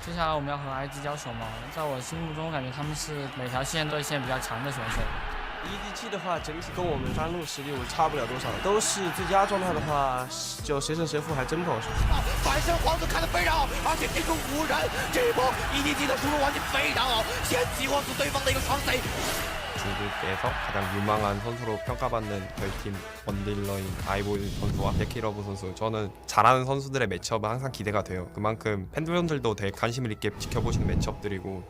接下来我们要和 EDG 交手嘛，在我心目中感觉他们是每条线都有一些比较强的选手。EDG 的话，整体跟我们山路实力差不了多少，都是最佳状态的话，就谁胜谁负还真不好说。反身皇子看得非常好，而且击中无人，这一波 EDG 的输入完全非常好，先击落死对方的一个双 C。 중국에서 가장 유망한 선수로 평가받는 저희 팀 원딜러인 아이보이 선수와 제키러브 선수, 저는 잘하는 선수들의 매치업은 항상 기대가 돼요. 그만큼 팬분들도 되게 관심을 있게 지켜보시는 매치업들이고.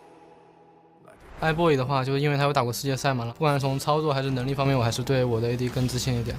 iBoy 的话，就是因为他有打过世界赛嘛，不管是从操作还是能力方面，我还是对我的 AD 更自信一点。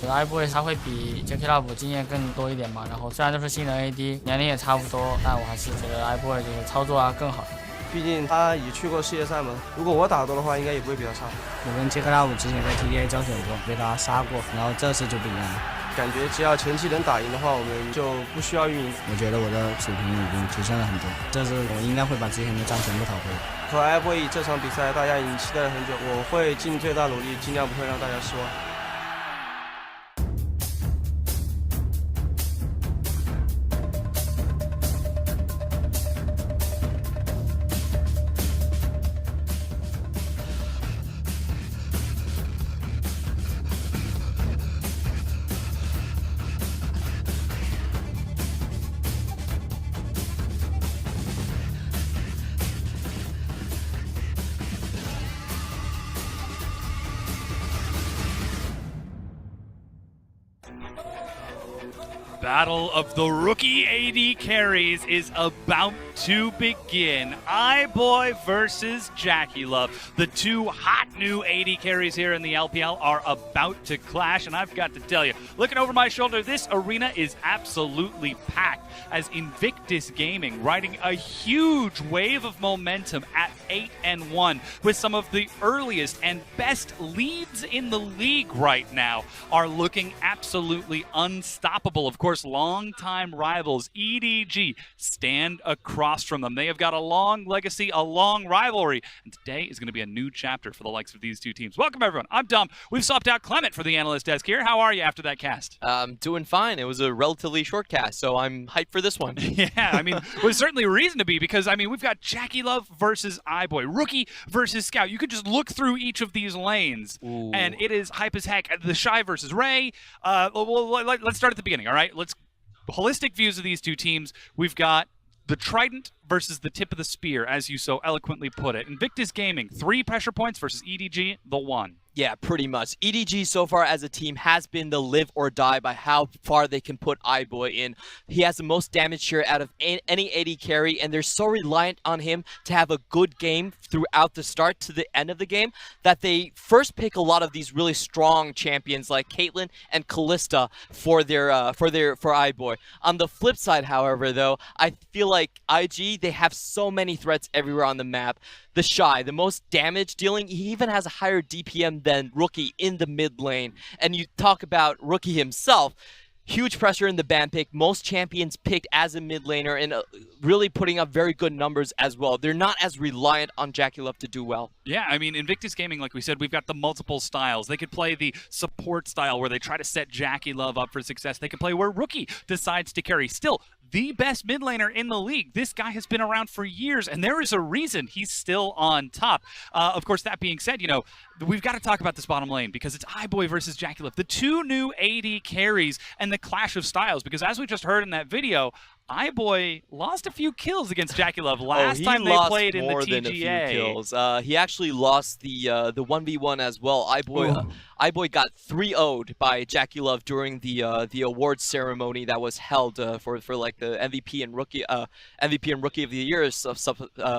iBoy 他会比 Jackie 经验更多一点嘛，然后虽然都是新人 AD， 年龄也差不多，但我还是觉得 iBoy 就是操作更好。毕竟他也去过世界赛嘛，如果我打多的话，应该也不会比他差。我跟Jackie 之前在 TDA 交手过，被他杀过，然后这次就不一样了。感觉只要前期能打赢的话，我们就不需要运营。我觉得我的水平已经提升了很多，这次我应该会把之前的战全部讨回。和 iBoy 这场比赛，大家已经期待了很久，我会尽最大努力，尽量不会让大家失望。Battle of the rookie AD carries is about to begin. iBoy versus Jackie Love. The two hot new AD carries here in the LPL are about to clash, and I've got to tell you, looking over my shoulder, this arena is absolutely packed as Invictus Gaming riding a huge wave of momentum at 8-1 with some of the earliest and best leads in the league right now are looking absolutely unstoppable. Of course, longtime rivals EDG stand across from them. They have got a long legacy, a long rivalry, and today is going to be a new chapter for the likes of these two teams. Welcome, everyone. I'm Dom. We've swapped out Clement for the analyst desk here. How are you after that cast? Doing fine. It was a relatively short cast, so I'm hyped for this one. Yeah, I mean, there's certainly a reason to be because, I mean, we've got Jackie Love versus iBoy, Rookie versus Scout. You could just look through each of these lanes, Ooh. and it is hype as heck. The Shy versus Ray. Let's start at the beginning, all right? Let's holistic views of these two teams. We've got the Trident versus the tip of the spear, as you so eloquently put it. Invictus Gaming, 3 pressure points versus EDG, the 1. Yeah, pretty much. EDG so far as a team has been the live or die by how far they can put iBoy in. He has the most damage share out of any AD carry, and they're so reliant on him to have a good game throughout the start to the end of the game that they first pick a lot of these really strong champions like Caitlyn and Callista for iBoy. On the flip side, however, though, I feel like IG, they have so many threats everywhere on the map. The Shy, the most damage dealing, he even has a higher DPM than Rookie in the mid lane. And you talk about Rookie himself, huge pressure in the ban pick, most champions picked as a mid laner, and really putting up very good numbers as well. They're not as reliant on Jackie Love to do well. Yeah, I mean, Invictus Gaming, like we said, we've got the multiple styles. They could play the support style where they try to set Jackie Love up for success. They could play where Rookie decides to carry. Still, the best mid laner in the league. This guy has been around for years, and there is a reason he's still on top. Of course, that being said, you know, we've got to talk about this bottom lane because it's iBoy versus Jackie Love, the two new AD carries and the clash of styles. Because as we just heard in that video, iBoy lost a few kills against Jackie Love last time they played in the TGA. Than a few kills. He actually lost the 1v1 as well. iBoy got 3-0'd by Jackie Love during the awards ceremony that was held for like the MVP and Rookie of the Year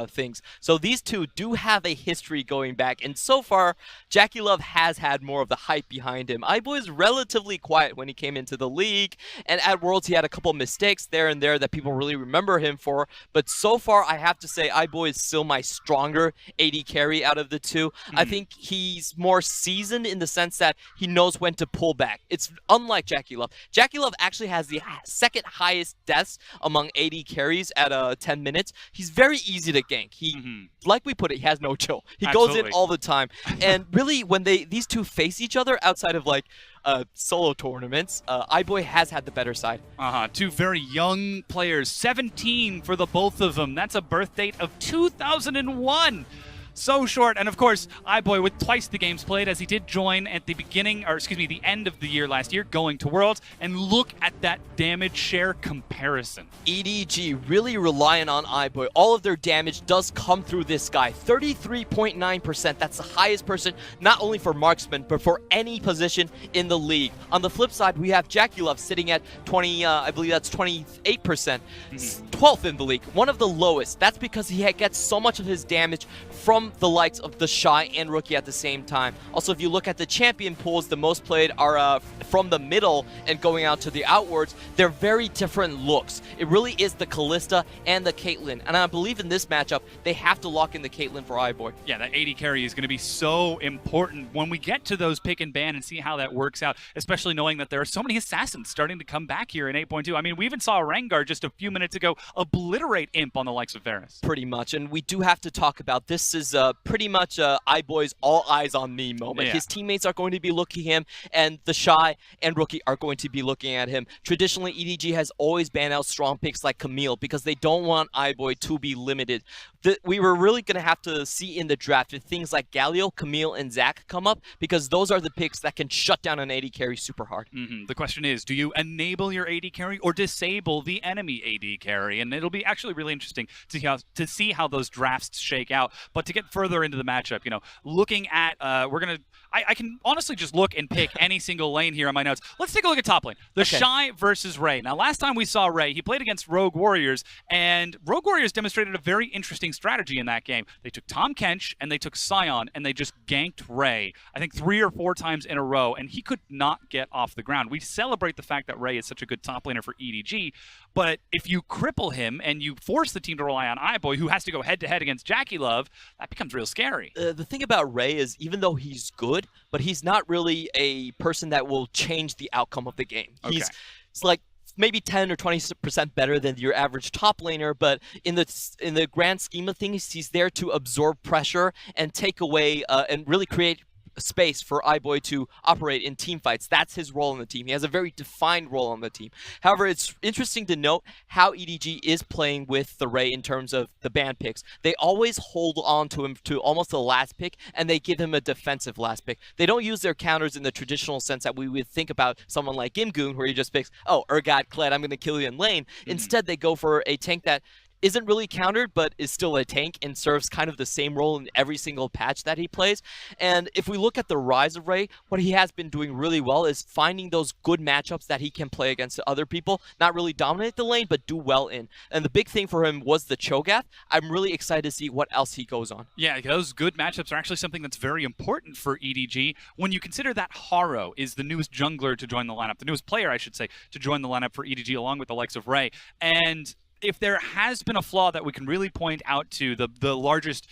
things. So these two do have a history going back, and so far Jackie Love has had more of the hype behind him. iBoy is relatively quiet when he came into the league, and at Worlds he had a couple mistakes there and there that people really remember him for, but so far I have to say iBoy is still my stronger AD carry out of the two. I think he's more seasoned in the sense that he knows when to pull back. It's unlike Jackie Love. Jackie Love actually has the second highest deaths among AD carries at 10 minutes. He's very easy to gank. He, like we put it, he has no chill. He goes in all the time. And really, when these two face each other outside of like solo tournaments, iBoy has had the better side. Two very young players, 17 for the both of them. That's a birth date of 2001. So short, and of course, iBoy with twice the games played, as he did join at the beginning, or excuse me, the end of the year last year, going to Worlds, and look at that damage share comparison. EDG really relying on iBoy. All of their damage does come through this guy. 33.9%, that's the highest person, not only for marksman, but for any position in the league. On the flip side, we have JackieLove sitting at 20, I believe that's 28%, 12th in the league, one of the lowest. That's because he gets so much of his damage from the likes of the Shy and Rookie at the same time. Also, if you look at the champion pools, the most played are from the middle and going out to the outwards. They're very different looks. It really is the Kalista and the Caitlyn, and I believe in this matchup, they have to lock in the Caitlyn for iBoy. Yeah, that AD carry is going to be so important when we get to those pick and ban and see how that works out, especially knowing that there are so many assassins starting to come back here in 8.2. I mean, we even saw Rengar just a few minutes ago obliterate Imp on the likes of Varus. Pretty much, and we do have to talk about this is pretty much iBoy's all eyes on me moment. Yeah. His teammates are going to be looking at him, and the Shy and Rookie are going to be looking at him. Traditionally, EDG has always banned out strong picks like Camille because they don't want iBoy to be limited. We were really going to have to see in the draft if things like Galio, Camille, and Zac come up, because those are the picks that can shut down an AD carry super hard. The question is, do you enable your AD carry or disable the enemy AD carry? And it'll be actually really interesting to see how those drafts shake out. But to get further into the matchup, you know, looking at, I can honestly just look and pick any single lane here on my notes. Let's take a look at top lane. The Shy versus Ray. Now, last time we saw Ray, he played against Rogue Warriors, and Rogue Warriors demonstrated a very interesting strategy in that game. They took Tahm Kench and they took Sion, and they just ganked Ray, I think 3 or 4 times in a row, and he could not get off the ground. We celebrate the fact that Ray is such a good top laner for EDG, but if you cripple him and you force the team to rely on iBoy, who has to go head-to-head against JackieLove, that becomes real scary. The thing about Ray is, even though he's good, but he's not really a person that will change the outcome of the game. He's like maybe 10 or 20% better than your average top laner, but in the grand scheme of things, he's there to absorb pressure and take away and really create space for iBoy to operate in team fights. That's his role in the team. He has a very defined role on the team. However, it's interesting to note how EDG is playing with the Ray in terms of the ban picks. They always hold on to him to almost the last pick, and they give him a defensive last pick. They don't use their counters in the traditional sense that we would think about someone like Imgoon, where he just picks, oh, Urgot, Kled, I'm going to kill you in lane. Instead, they go for a tank that isn't really countered, but is still a tank and serves kind of the same role in every single patch that he plays. And if we look at the rise of Ray, what he has been doing really well is finding those good matchups that he can play against other people, not really dominate the lane, but do well in. And the big thing for him was the Cho'Gath. I'm really excited to see what else he goes on. Yeah, those good matchups are actually something that's very important for EDG when you consider that Haro is the newest jungler to join the lineup, the newest player, I should say, to join the lineup for EDG along with the likes of Ray. And if there has been a flaw that we can really point out to, the largest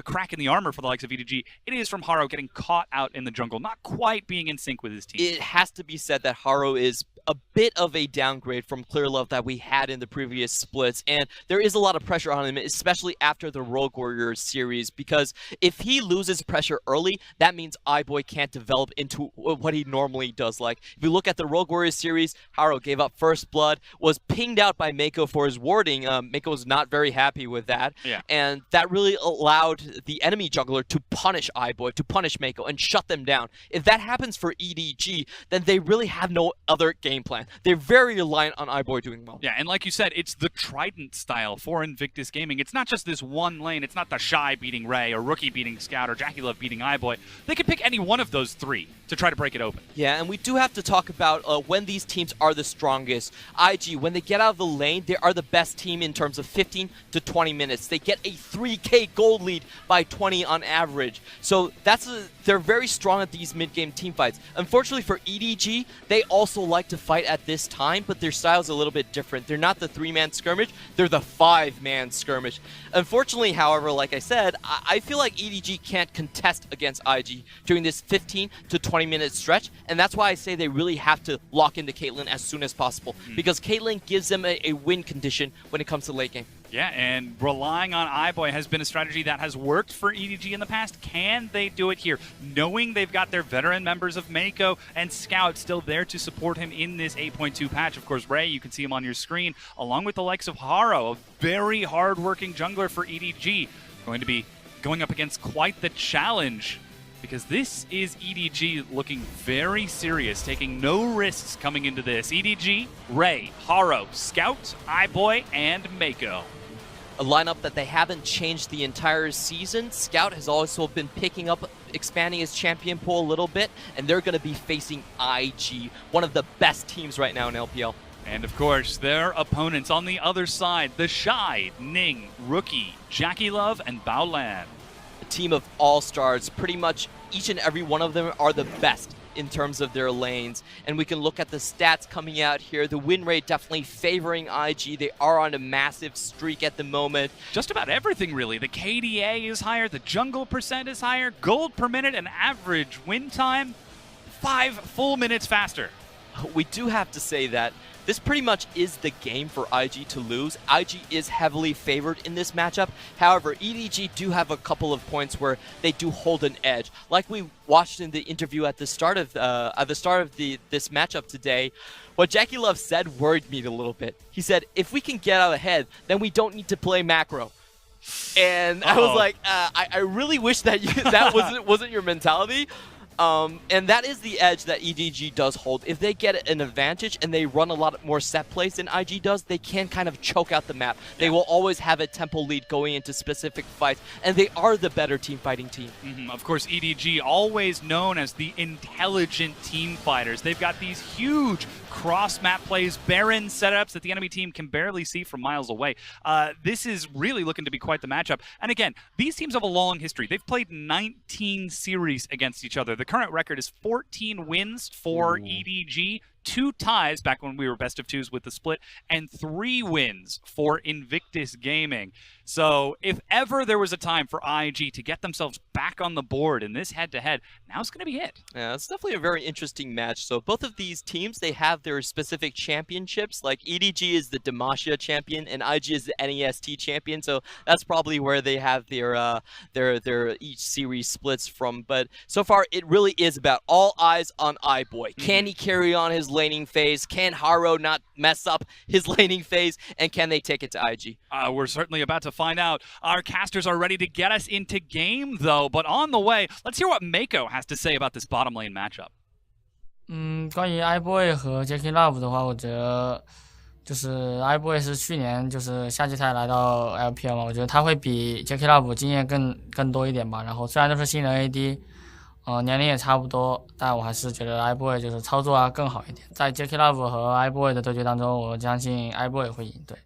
crack in the armor for the likes of EDG, it is from Haro getting caught out in the jungle, not quite being in sync with his team. It has to be said that Haro is a bit of a downgrade from Clearlove that we had in the previous splits, and there is a lot of pressure on him, especially after the Rogue Warriors series, because if he loses pressure early, that means iBoy can't develop into what he normally does. Like, if you look at the Rogue Warriors series, Haro gave up first blood, was pinged out by Mako for his warding. Mako was not very happy with that, and that really allowed the enemy jungler to punish iBoy, to punish Mako, and shut them down. If that happens for EDG, then they really have no other game plan. They're very reliant on iBoy doing well. Yeah, and like you said, it's the Trident style for Invictus Gaming. It's not just this one lane. It's not the Shy beating Ray, or Rookie beating Scout, or JackieLove beating iBoy. They could pick any one of those 3 to try to break it open. Yeah, and we do have to talk about when these teams are the strongest. IG, when they get out of the lane, they are the best team in terms of 15 to 20 minutes. They get a 3K gold lead by 20 on average. So they're very strong at these mid-game team fights. Unfortunately for EDG, they also like to fight at this time, but their style is a little bit different. They're not the 3-man skirmish, they're the 5-man skirmish. Unfortunately, however, like I said, I feel like EDG can't contest against IG during this 15 to 20 minute stretch, and that's why I say they really have to lock into Caitlyn as soon as possible, because Caitlyn gives them a win condition when it comes to late game. Yeah, and relying on iBoy has been a strategy that has worked for EDG in the past. Can they do it here? Knowing they've got their veteran members of Mako and Scout still there to support him in this 8.2 patch. Of course, Ray, you can see him on your screen, along with the likes of Haro, a very hard-working jungler for EDG. Going to be going up against quite the challenge, because this is EDG looking very serious, taking no risks coming into this. EDG, Ray, Haro, Scout, iBoy, and Mako. A lineup that they haven't changed the entire season. Scout has also been picking up, expanding his champion pool a little bit, and they're going to be facing IG, one of the best teams right now in LPL. And of course, their opponents on the other side, the Shy, Ning, Rookie, Jackie Love, and Baolan. A team of all-stars. Pretty much each and every one of them are the best in terms of their lanes. And we can look at the stats coming out here. The win rate definitely favoring IG. They are on a massive streak at the moment. Just about everything, really. The KDA is higher, the jungle percent is higher, gold per minute, and average win time 5 full minutes faster. We do have to say that this pretty much is the game for IG to lose. IG is heavily favored in this matchup. However, EDG do have a couple of points where they do hold an edge. Like we watched in the interview at the start of this matchup today, what Jackie Love said worried me a little bit. He said, if we can get out ahead, then we don't need to play macro. And I was like, I really wish that that wasn't your mentality. And that is the edge that EDG does hold. If they get an advantage and they run a lot more set plays than IG does, they can kind of choke out the map. They will always have a tempo lead going into specific fights, and they are the better team fighting team. Of course, EDG, always known as the intelligent team fighters. They've got these huge cross-map plays, Baron setups that the enemy team can barely see from miles away. This is really looking to be quite the matchup. And again, these teams have a long history. They've played 19 series against each other. The current record is 14 wins for EDG, 2 ties back when we were best of 2s with the split, and 3 wins for Invictus Gaming. So if ever there was a time for IG to get themselves back on the board in this head-to-head, now's going to be it. Yeah, it's definitely a very interesting match. So both of these teams, they have their specific championships. Like EDG is the Demacia champion, and IG is the NEST champion. So that's probably where they have their each series splits from. But so far, it really is about all eyes on iBoy. Can he carry on his laning phase? Can Haro not mess up his laning phase? And can they take it to IG? We're certainly about to find out. Our casters are ready to get us into game, though. But on the way, let's hear what Mako has to say about this bottom lane matchup. 关于 iBoy 和 Jackie Love 的话，我觉得就是 iBoy 是去年就是夏季赛来到 LPL 嘛，我觉得他会比 Jackie Love 经验更多一点吧。然后虽然都是新人 AD，年龄也差不多，但我还是觉得 iBoy 就是操作更好一点。在 Jackie Love 和 iBoy 的对决当中，我相信 iBoy 会赢。对。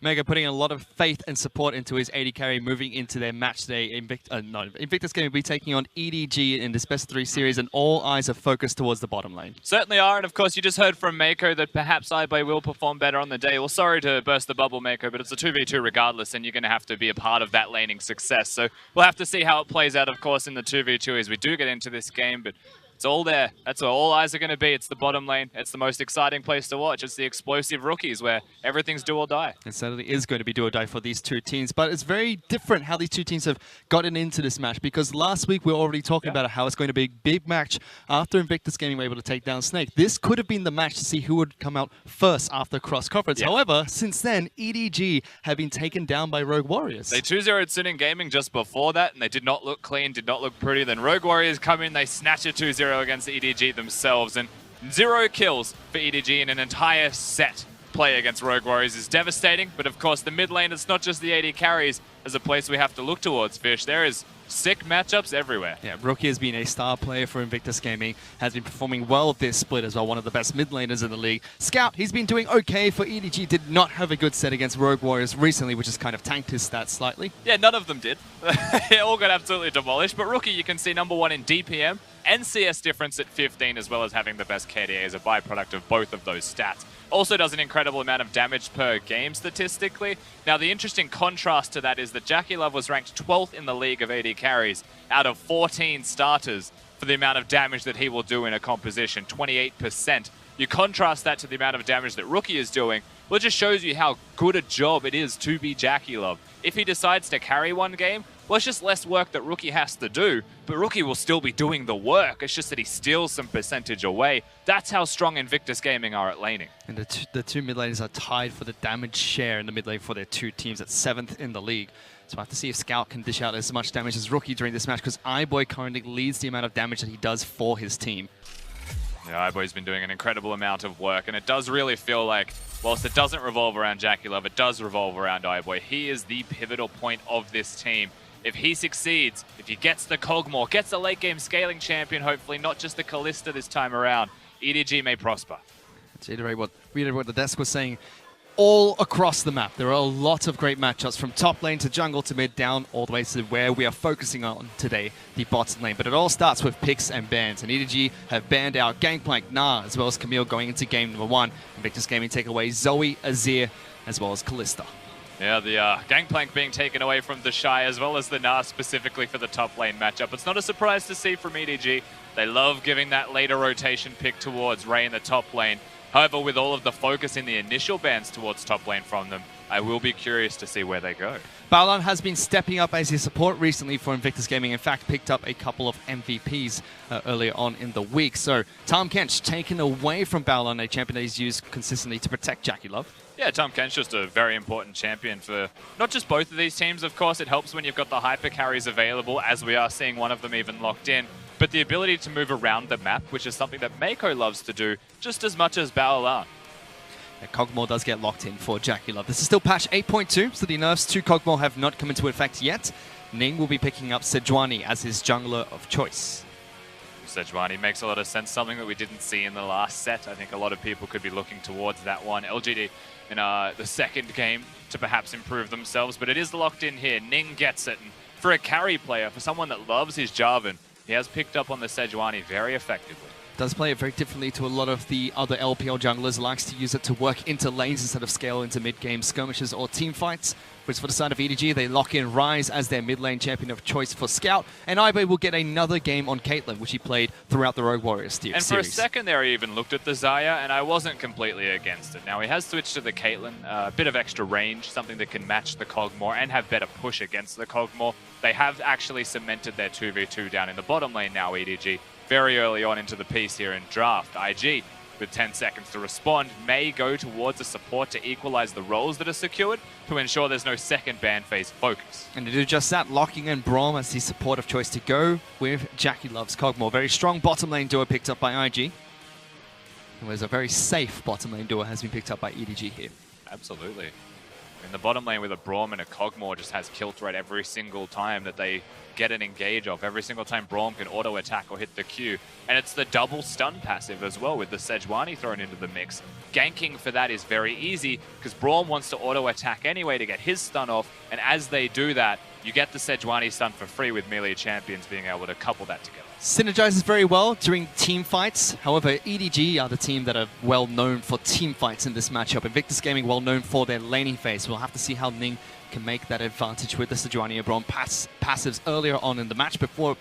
Mega putting a lot of faith and support into his AD carry moving into their match today. Invictus Gaming will be taking on EDG in this best of 3 series, and all eyes are focused towards the bottom lane. Certainly are, and of course you just heard from Mako that perhaps iBoy will perform better on the day. Well, sorry to burst the bubble, Mako, but it's a 2v2 regardless, and you're going to have to be a part of that laning success. So we'll have to see how it plays out, of course, in the 2v2 as we do get into this game, but it's all there. That's where all eyes are going to be. It's the bottom lane. It's the most exciting place to watch. It's the explosive rookies where everything's do or die. It certainly is going to be do or die for these 2 teams, but it's very different how these 2 teams have gotten into this match, because last week we were already talking about how it's going to be a big match after Invictus Gaming were able to take down Snake. This could have been the match to see who would come out first after cross-conference. However, since then, EDG have been taken down by Rogue Warriors. They 2-0'd Sinning Gaming just before that, and they did not look clean, did not look pretty. Then Rogue Warriors come in, they snatch a 2-0 against EDG themselves, and 0 kills for EDG in an entire set play against Rogue Warriors is devastating. But of course, the mid lane, it's not just the AD carries as a place we have to look towards, Fish. There is sick matchups everywhere. Yeah, Rookie has been a star player for Invictus Gaming, has been performing well this split as well, one of the best mid laners in the league. Scout, he's been doing okay for EDG, did not have a good set against Rogue Warriors recently, which has kind of tanked his stats slightly. Yeah, none of them did. They all got absolutely demolished, but Rookie, you can see #1 in DPM and CS difference at 15, as well as having the best KDA as a byproduct of both of those stats. Also does an incredible amount of damage per game statistically. Now, the interesting contrast to that is that Jackie Love was ranked 12th in the league of AD carries out of 14 starters for the amount of damage that he will do in a composition, 28%. You contrast that to the amount of damage that Rookie is doing, Well, it just shows you how good a job it is to be JackeyLove. If he decides to carry one game, well, it's just less work that Rookie has to do, but Rookie will still be doing the work. It's just that he steals some percentage away. That's how strong Invictus Gaming are at laning. And the two mid laners are tied for the damage share in the mid lane for their two teams at 7th in the league. So I have to see if Scout can dish out as much damage as Rookie during this match, because iBoy currently leads the amount of damage that he does for his team. Yeah, iBoy's been doing an incredible amount of work, and it does really feel like, whilst it doesn't revolve around JackeyLove, it does revolve around iBoy. He is the pivotal point of this team. If he succeeds, if he gets the Kog'Maw, gets a late game scaling champion, hopefully, not just the Kalista this time around, EDG may prosper. To reiterate what the desk was saying, all across the map, there are a lot of great matchups from top lane to jungle to mid down, all the way to where we are focusing on today, the bottom lane. But it all starts with picks and bans, and EDG have banned out Gangplank, Nah, as well as Camille going into game number 1. Invictus Gaming take away Zoe, Azir, as well as Kalista. Yeah, the Gangplank being taken away from the Shy, as well as the Nah specifically for the top lane matchup. It's not a surprise to see from EDG. They love giving that later rotation pick towards Ray in the top lane. However, with all of the focus in the initial bans towards top lane from them, I will be curious to see where they go. Baolan has been stepping up as his support recently for Invictus Gaming. In fact, picked up a couple of MVPs earlier on in the week. So, Tahm Kench taken away from Baolan, a champion that he's used consistently to protect JackeyLove. Yeah, Tahm Kench just a very important champion for not just both of these teams. Of course, it helps when you've got the hyper carries available, as we are seeing one of them even locked in. But the ability to move around the map, which is something that Mako loves to do just as much as Baolan. Yeah, Kog'Maw does get locked in for JackeyLove. This is still patch 8.2, so the nerfs to Kog'Maw have not come into effect yet. Ning will be picking up Sejuani as his jungler of choice. Sejuani makes a lot of sense, something that we didn't see in the last set. I think a lot of people could be looking towards that one. LGD in the second game to perhaps improve themselves, but it is locked in here. Ning gets it, and for a carry player, for someone that loves his Jarvan, he has picked up on the Sejuani very effectively. Does play it very differently to a lot of the other LPL junglers. Likes to use it to work into lanes instead of scale into mid-game skirmishes or team fights. Whereas for the side of EDG, they lock in Ryze as their mid-lane champion of choice for Scout. And iBoy will get another game on Caitlyn, which he played throughout the Rogue Warriors series. And for a second there, I even looked at the Xayah, and I wasn't completely against it. Now, he has switched to the Caitlyn, a bit of extra range, something that can match the Kog'Maw and have better push against the Kog'Maw. They have actually cemented their 2v2 down in the bottom lane now, EDG. Very early on into the piece here in draft. IG, with 10 seconds to respond, may go towards a support to equalize the roles that are secured to ensure there's no second ban phase focus. And to do just that, locking in Braum as his support of choice to go with JackeyLove's Kog'Maw. Very strong bottom lane duo picked up by IG. And whereas a very safe bottom lane duo has been picked up by EDG here. Absolutely. In the bottom lane with a Braum and a Kog'Maw just has kill threat every single time that they get an engage off. Every single time Braum can auto-attack or hit the Q. And it's the double stun passive as well with the Sejuani thrown into the mix. Ganking for that is very easy because Braum wants to auto-attack anyway to get his stun off. And as they do that, you get the Sejuani stun for free with melee champions being able to couple that together. Synergizes very well during team fights. However, EDG are the team that are well known for team fights in this matchup. Invictus Gaming well known for their laning phase. We'll have to see how Ning can make that advantage with the Sejuani and Braum passives earlier on in the match before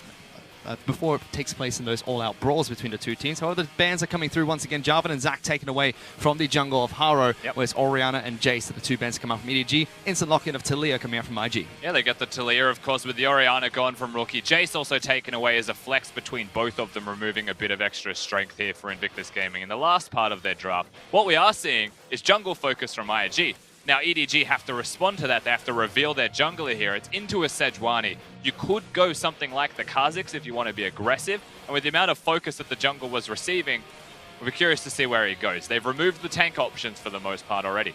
it takes place in those all-out brawls between the two teams. However, the bans are coming through once again. Jarvan and Zac taken away from the jungle of Haro, whereas Orianna and Jace are the two bans come out from EDG. Instant lock-in of Talia coming out from IG. Yeah, they get the Talia, of course, with the Orianna gone from Rookie. Jace also taken away as a flex between both of them, removing a bit of extra strength here for Invictus Gaming in the last part of their draft. What we are seeing is jungle focus from IG. Now, EDG have to respond to that. They have to reveal their jungler here. It's into a Sejuani. You could go something like the Kha'Zix if you want to be aggressive. And with the amount of focus that the jungle was receiving, we'll be curious to see where he goes. They've removed the tank options for the most part already.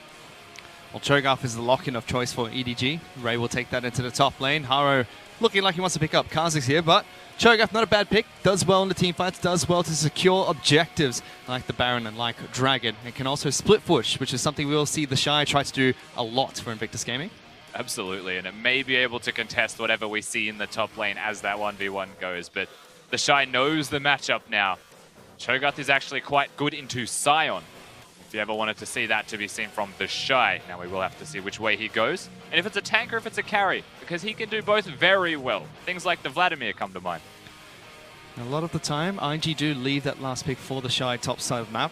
Well, Cho'Gath is the lock-in of choice for EDG. Ray will take that into the top lane. Haro looking like he wants to pick up Kha'Zix here, but Cho'Gath, not a bad pick. Does well in the team fights, does well to secure objectives like the Baron and like Dragon. And can also split push, which is something we will see the Shy try to do a lot for Invictus Gaming. Absolutely, and it may be able to contest whatever we see in the top lane as that 1v1 goes, but the Shy knows the matchup now. Cho'Gath is actually quite good into Sion. If you ever wanted to see that to be seen from the Shy, now we will have to see which way he goes. And if it's a tank or if it's a carry, because he can do both very well. Things like the Vladimir come to mind. A lot of the time, IG do leave that last pick for the Shy top side of the map.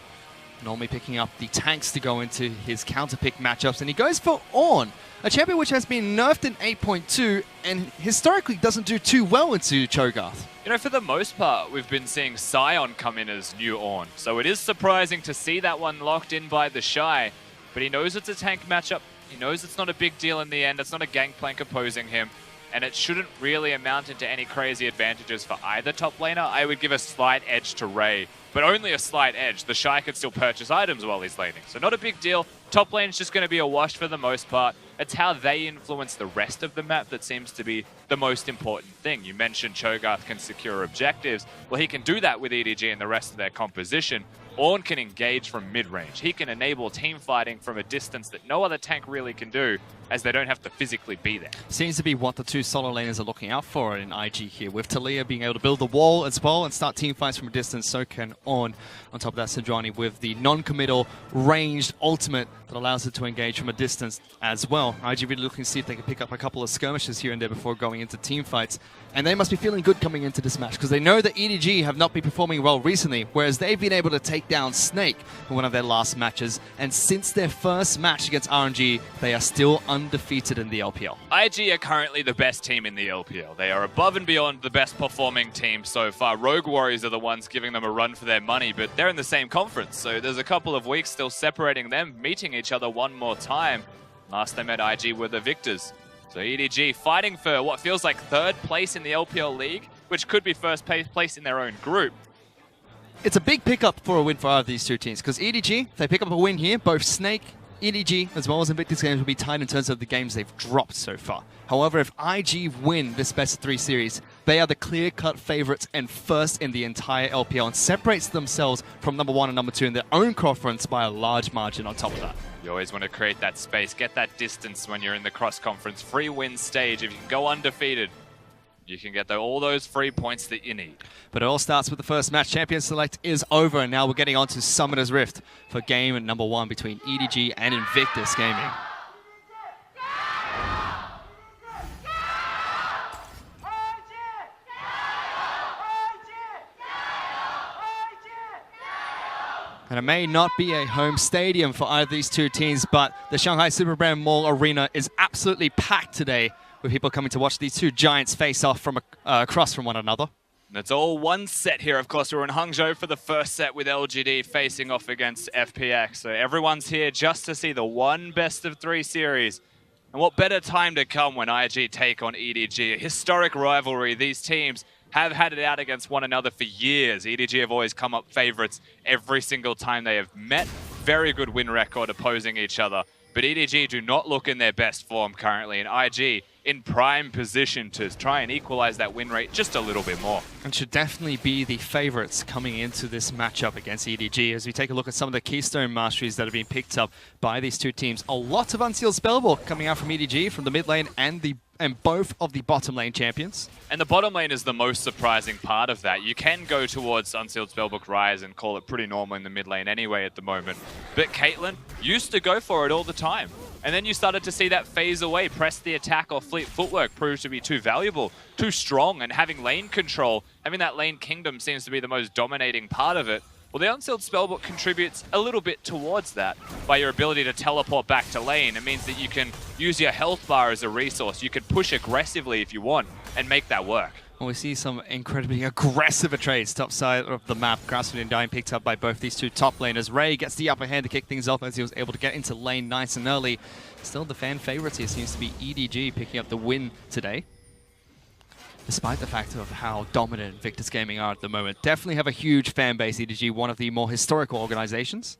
normally picking up the tanks to go into his counterpick matchups, and he goes for Ornn, a champion which has been nerfed in 8.2 and historically doesn't do too well into Cho'Gath. You know, for the most part, we've been seeing Sion come in as new Ornn, so it is surprising to see that one locked in by the Shy, but he knows it's a tank matchup, he knows it's not a big deal in the end, it's not a gangplank opposing him, and it shouldn't really amount into any crazy advantages for either top laner. I would give a slight edge to Ray, but only a slight edge. The Shy could still purchase items while he's laning, so not a big deal. Top lane's just going to be a wash for the most part. It's how they influence the rest of the map that seems to be the most important thing. You mentioned Cho'Gath can secure objectives. Well, he can do that with EDG and the rest of their composition. Ornn can engage from mid-range. He can enable team fighting from a distance that no other tank really can do, as they don't have to physically be there. Seems to be what the two solo laners are looking out for in IG here, with Talia being able to build the wall as well and start team fights from a distance, so can Ornn. On top of that, Sejuani with the non-committal ranged ultimate that allows it to engage from a distance as well. IG really looking to see if they can pick up a couple of skirmishes here and there before going into team fights. And they must be feeling good coming into this match, because they know that EDG have not been performing well recently, whereas they've been able to take down Snake in one of their last matches. And since their first match against RNG, they are still undefeated in the LPL. IG are currently the best team in the LPL. They are above and beyond the best performing team so far. Rogue Warriors are the ones giving them a run for their money, but they're in the same conference, so there's a couple of weeks still separating them, meeting each other one more time. Last they met, IG were the victors. So EDG fighting for what feels like third place in the LPL League, which could be first place in their own group. It's a big pickup for a win for either of these two teams, because EDG, if they pick up a win here, both Snake, EDG, as well as Invictus games will be tied in terms of the games they've dropped so far. However, if IG win this best-of-3 series, they are the clear-cut favorites and first in the entire LPL, and separates themselves from number 1 and number 2 in their own conference by a large margin on top of that. You always want to create that space, get that distance when you're in the cross-conference free win stage. If you can go undefeated, you can get all those free points that you need. But it all starts with the first match. Champion Select is over, and now we're getting on to Summoner's Rift for game number 1 between EDG and Invictus Gaming. And it may not be a home stadium for either of these two teams, but the Shanghai Superbrand Mall Arena is absolutely packed today, with people coming to watch these two giants face off from across from one another. And it's all one set here. Of course, we're in Hangzhou for the first set with LGD facing off against FPX. So everyone's here just to see the one best-of-3 series. And what better time to come when IG take on EDG? A historic rivalry. These teams have had it out against one another for years. EDG have always come up favorites every single time they have met. Very good win record opposing each other. But EDG do not look in their best form currently, and IG in prime position to try and equalize that win rate just a little bit more. And should definitely be the favorites coming into this matchup against EDG. As we take a look at some of the keystone masteries that have been picked up by these two teams. A lot of Unsealed Spellbook coming out from EDG, from the mid lane and both of the bottom lane champions. And the bottom lane is the most surprising part of that. You can go towards Unsealed Spellbook Rise and call it pretty normal in the mid lane anyway at the moment. But Caitlyn used to go for it all the time. And then you started to see that phase away. Press the attack or fleet footwork proved to be too valuable, too strong, and having lane control, having that lane kingdom seems to be the most dominating part of it. Well, the Unsealed Spellbook contributes a little bit towards that by your ability to teleport back to lane. It means that you can use your health bar as a resource. You can push aggressively if you want and make that work. Well, we see some incredibly aggressive trades top side of the map. Grasswood and Dying picked up by both these two top laners. Ray gets the upper hand to kick things off as he was able to get into lane nice and early. Still, the fan favorites here seems to be EDG picking up the win today, despite the fact of how dominant Invictus Gaming are at the moment. Definitely have a huge fan base, EDG, one of the more historical organizations.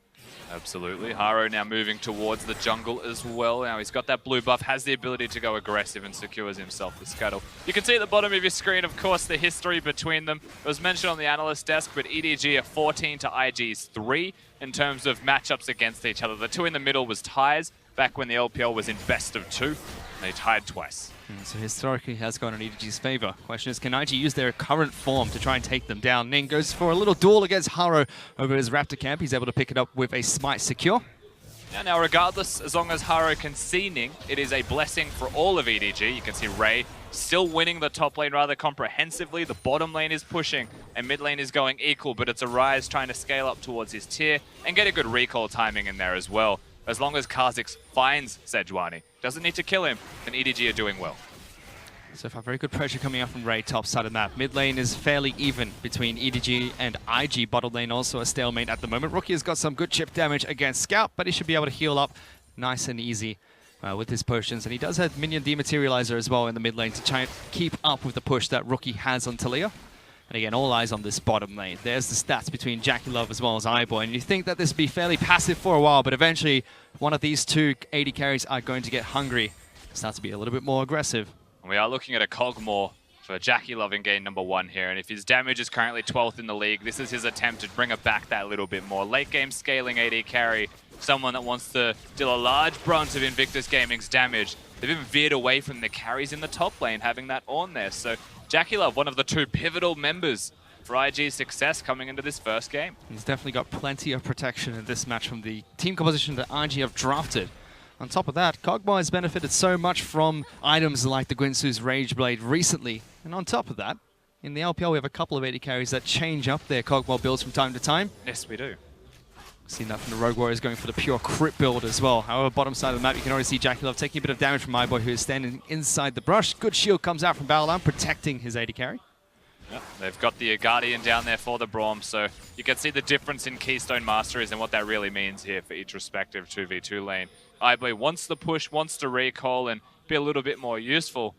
Absolutely. Haro now moving towards the jungle as well. Now he's got that blue buff, has the ability to go aggressive and secures himself the scuttle. You can see at the bottom of your screen, of course, the history between them. It was mentioned on the analyst desk, but EDG are 14 to IG's 3 in terms of matchups against each other. The two in the middle was ties back when the LPL was in best of 2. They tied twice. So historically has gone in EDG's favor. Question is, can IG use their current form to try and take them down? Ning goes for a little duel against Haro over his Raptor camp. He's able to pick it up with a Smite secure. Yeah, now regardless, as long as Haro can see Ning, it is a blessing for all of EDG. You can see Ray still winning the top lane rather comprehensively. The bottom lane is pushing and mid lane is going equal, but it's Arise trying to scale up towards his tier and get a good recall timing in there as well. As long as Kha'Zix finds Sejuani, doesn't need to kill him, then EDG are doing well. So far, very good pressure coming out from Ray, top side of the map. Mid lane is fairly even between EDG and IG. Bottom lane also a stalemate at the moment. Rookie has got some good chip damage against Scout, but he should be able to heal up nice and easy with his potions. And he does have minion dematerializer as well in the mid lane to try and keep up with the push that Rookie has on Talia. And again, all eyes on this bottom lane. There's the stats between JackeyLove as well as iBoy. And you think that this would be fairly passive for a while, but eventually one of these two AD carries are going to get hungry. Start to be a little bit more aggressive. We are looking at a Cogmore for JackeyLove in game number 1 here, and if his damage is currently 12th in the league, this is his attempt to bring it back that little bit more. Late game scaling AD carry, someone that wants to deal a large brunt of Invictus Gaming's damage. They've even veered away from the carries in the top lane, having that on there. So JackeyLove, one of the 2 pivotal members for IG's success coming into this first game. He's definitely got plenty of protection in this match from the team composition that IG have drafted. On top of that, Kog'Maw has benefited so much from items like the Guinsoo's Rage Blade recently. And on top of that, in the LPL we have a couple of AD carries that change up their Kog'Maw builds from time to time. Yes, we do. Seen that from the Rogue Warriors going for the pure crit build as well. However, bottom side of the map, you can already see JackeyLove taking a bit of damage from iBoy, who is standing inside the brush. Good shield comes out from Battleland, protecting his AD carry. Yep, they've got the Guardian down there for the Braum, so you can see the difference in Keystone Masteries and what that really means here for each respective 2v2 lane. iBoy wants the push, wants to recall and be a little bit more useful,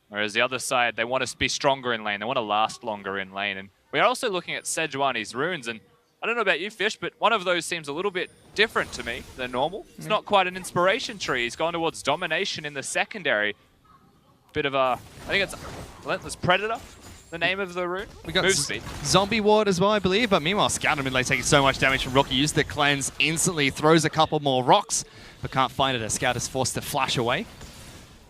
whereas the other side, they want to be stronger in lane, they want to last longer in lane. And we are also looking at Sejuani's runes, and I don't know about you, Fish, but one of those seems a little bit different to me than normal. It's not quite an inspiration tree. He's gone towards domination in the secondary. Bit of a, I think it's Relentless Predator, the name of the rune. We got Move speed. Zombie Ward as well, I believe, but meanwhile, Scout in mid lane taking so much damage from Rookie. Used the cleanse instantly, throws a couple more rocks, but can't find it as Scout is forced to flash away.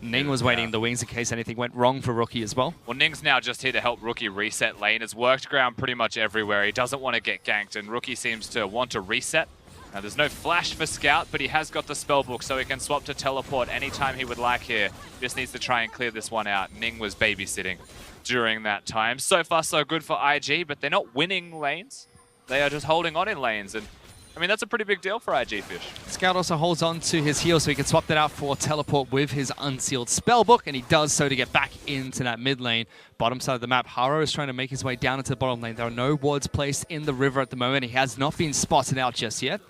Ning was waiting in the wings in case anything went wrong for Rookie as well. Well, Ning's now just here to help Rookie reset lane. It's worked ground pretty much everywhere. He doesn't want to get ganked, and Rookie seems to want to reset. Now, there's no flash for Scout, but he has got the spellbook, so he can swap to teleport anytime he would like here. Just needs to try and clear this one out. Ning was babysitting during that time. So far, so good for IG, but they're not winning lanes. They are just holding on in lanes, and I mean, that's a pretty big deal for IG Fish. Scout also holds on to his heal so he can swap that out for teleport with his unsealed spellbook, and he does so to get back into that mid lane. Bottom side of the map, Haro is trying to make his way down into the bottom lane. There are no wards placed in the river at the moment. He has not been spotted out just yet.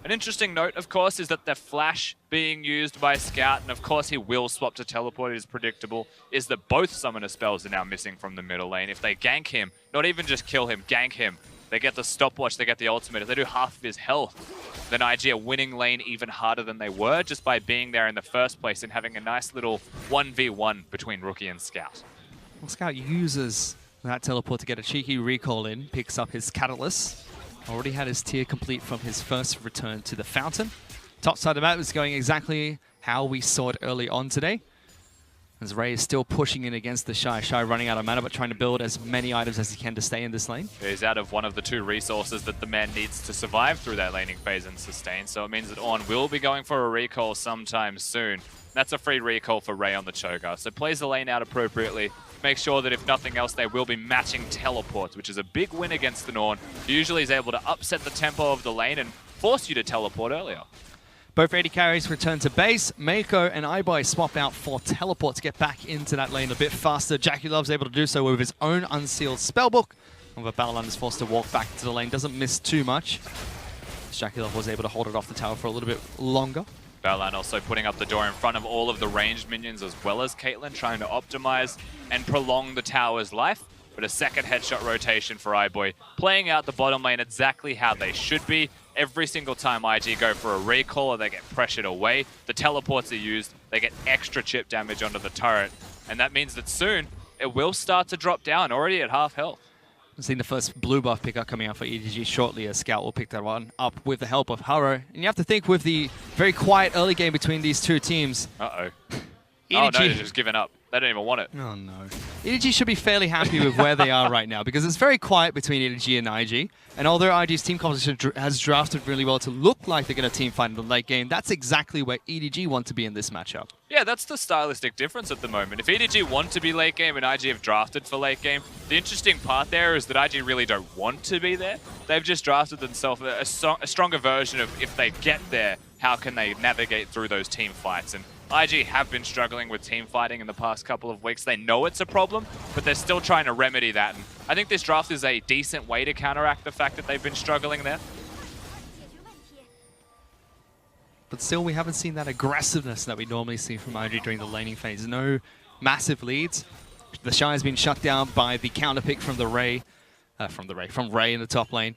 An interesting note, of course, is that the flash being used by Scout, and of course he will swap to teleport, it is predictable, is that both summoner spells are now missing from the middle lane. If they gank him, not even just kill him, gank him, they get the stopwatch, they get the ultimate. If they do half of his health, then IG are winning lane even harder than they were just by being there in the first place and having a nice little 1v1 between Rookie and Scout. Well, Scout uses that teleport to get a cheeky recall in, picks up his Catalyst. Already had his tier complete from his first return to the Fountain. Top side of the map is going exactly how we saw it early on today. As Ray is still pushing in against the Shy. Shy running out of mana, but trying to build as many items as he can to stay in this lane. He's out of one of the 2 resources that the man needs to survive through that laning phase and sustain, so it means that Ornn will be going for a recall sometime soon. That's a free recall for Ray on the Cho'Gath, so plays the lane out appropriately. Make sure that if nothing else, they will be matching teleports, which is a big win against the Norn. Usually is able to upset the tempo of the lane and force you to teleport earlier. Both AD carries return to base. Mako and iBoy swap out for teleport to get back into that lane a bit faster. JackeyLove's able to do so with his own unsealed spellbook. However, Battleland is forced to walk back to the lane. Doesn't miss too much. JackeyLove was able to hold it off the tower for a little bit longer. Battleland also putting up the door in front of all of the ranged minions as well as Caitlyn, trying to optimize and prolong the tower's life. But a second headshot rotation for iBoy, playing out the bottom lane exactly how they should be. Every single time IG go for a recall or they get pressured away, the teleports are used, they get extra chip damage onto the turret. And that means that soon, it will start to drop down, already at half health. We've seen the first blue buff pickup coming out for EDG shortly, as Scout will pick that one up with the help of Haro. And you have to think with the very quiet early game between these two teams. Uh-oh. EDG... Oh no, they're just giving up. They don't even want it. Oh no. EDG should be fairly happy with where they are right now because it's very quiet between EDG and IG. And although IG's team composition has drafted really well to look like they're going to team fight in the late game, that's exactly where EDG want to be in this matchup. Yeah, that's the stylistic difference at the moment. If EDG want to be late game and IG have drafted for late game, the interesting part there is that IG really don't want to be there. They've just drafted themselves a stronger version of if they get there, how can they navigate through those team fights. And IG have been struggling with team fighting in the past couple of weeks. They know it's a problem, but they're still trying to remedy that. And I think this draft is a decent way to counteract the fact that they've been struggling there. But still, we haven't seen that aggressiveness that we normally see from IG during the laning phase. No massive leads. The Shy has been shut down by the counter pick from Ray in the top lane.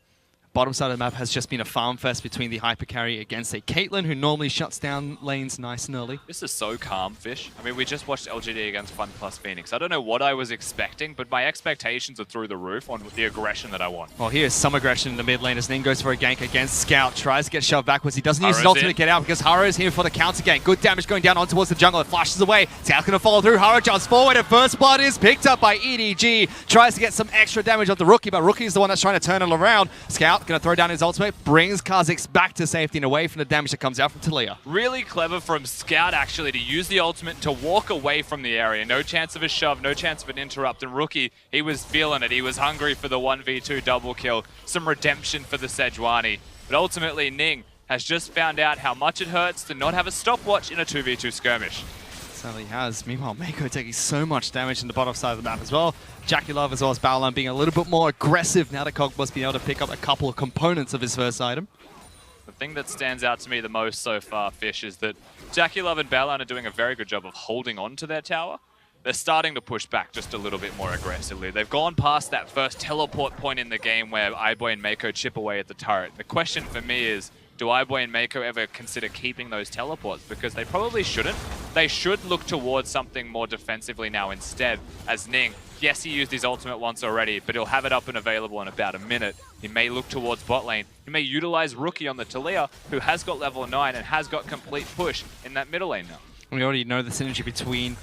Bottom side of the map has just been a farm fest between the hyper carry against a Caitlyn who normally shuts down lanes nice and early. This is so calm, Fish. I mean, we just watched LGD against Fun Plus Phoenix. I don't know what I was expecting, but my expectations are through the roof on the aggression that I want. Well, here's some aggression in the mid lane as Ning goes for a gank against Scout. Tries to get shoved backwards. He doesn't use his ultimate to get out because Haro is here for the counter gank. Good damage going down on towards the jungle. It flashes away. Scout's going to follow through. Haro jumps forward and first blood is picked up by EDG. Tries to get some extra damage on the Rookie, but Rookie is the one that's trying to turn it around. Scout going to throw down his ultimate. Brings Kha'Zix back to safety and away from the damage that comes out from Taliyah. Really clever from Scout, actually, to use the ultimate to walk away from the area. No chance of a shove, no chance of an interrupt. And Rookie, he was feeling it. He was hungry for the 1v2 double kill. Some redemption for the Sejuani. But ultimately, Ning has just found out how much it hurts to not have a stopwatch in a 2v2 skirmish. Certainly has. Meanwhile, Mako taking so much damage in the bottom side of the map as well. JackeyLove as well as Battleline being a little bit more aggressive now that Cogboss being able to pick up a couple of components of his first item. The thing that stands out to me the most so far, Fish, is that JackeyLove and Battleline are doing a very good job of holding on to their tower. They're starting to push back just a little bit more aggressively. They've gone past that first teleport point in the game where iBoy and Mako chip away at the turret. The question for me is, do iBoy and Mako ever consider keeping those teleports? Because they probably shouldn't. They should look towards something more defensively now instead, as Ning, yes, he used his ultimate once already, but he'll have it up and available in about a minute. He may look towards bot lane. He may utilize Rookie on the Taliyah, who has got level 9 and has got complete push in that middle lane now. We already know the synergy between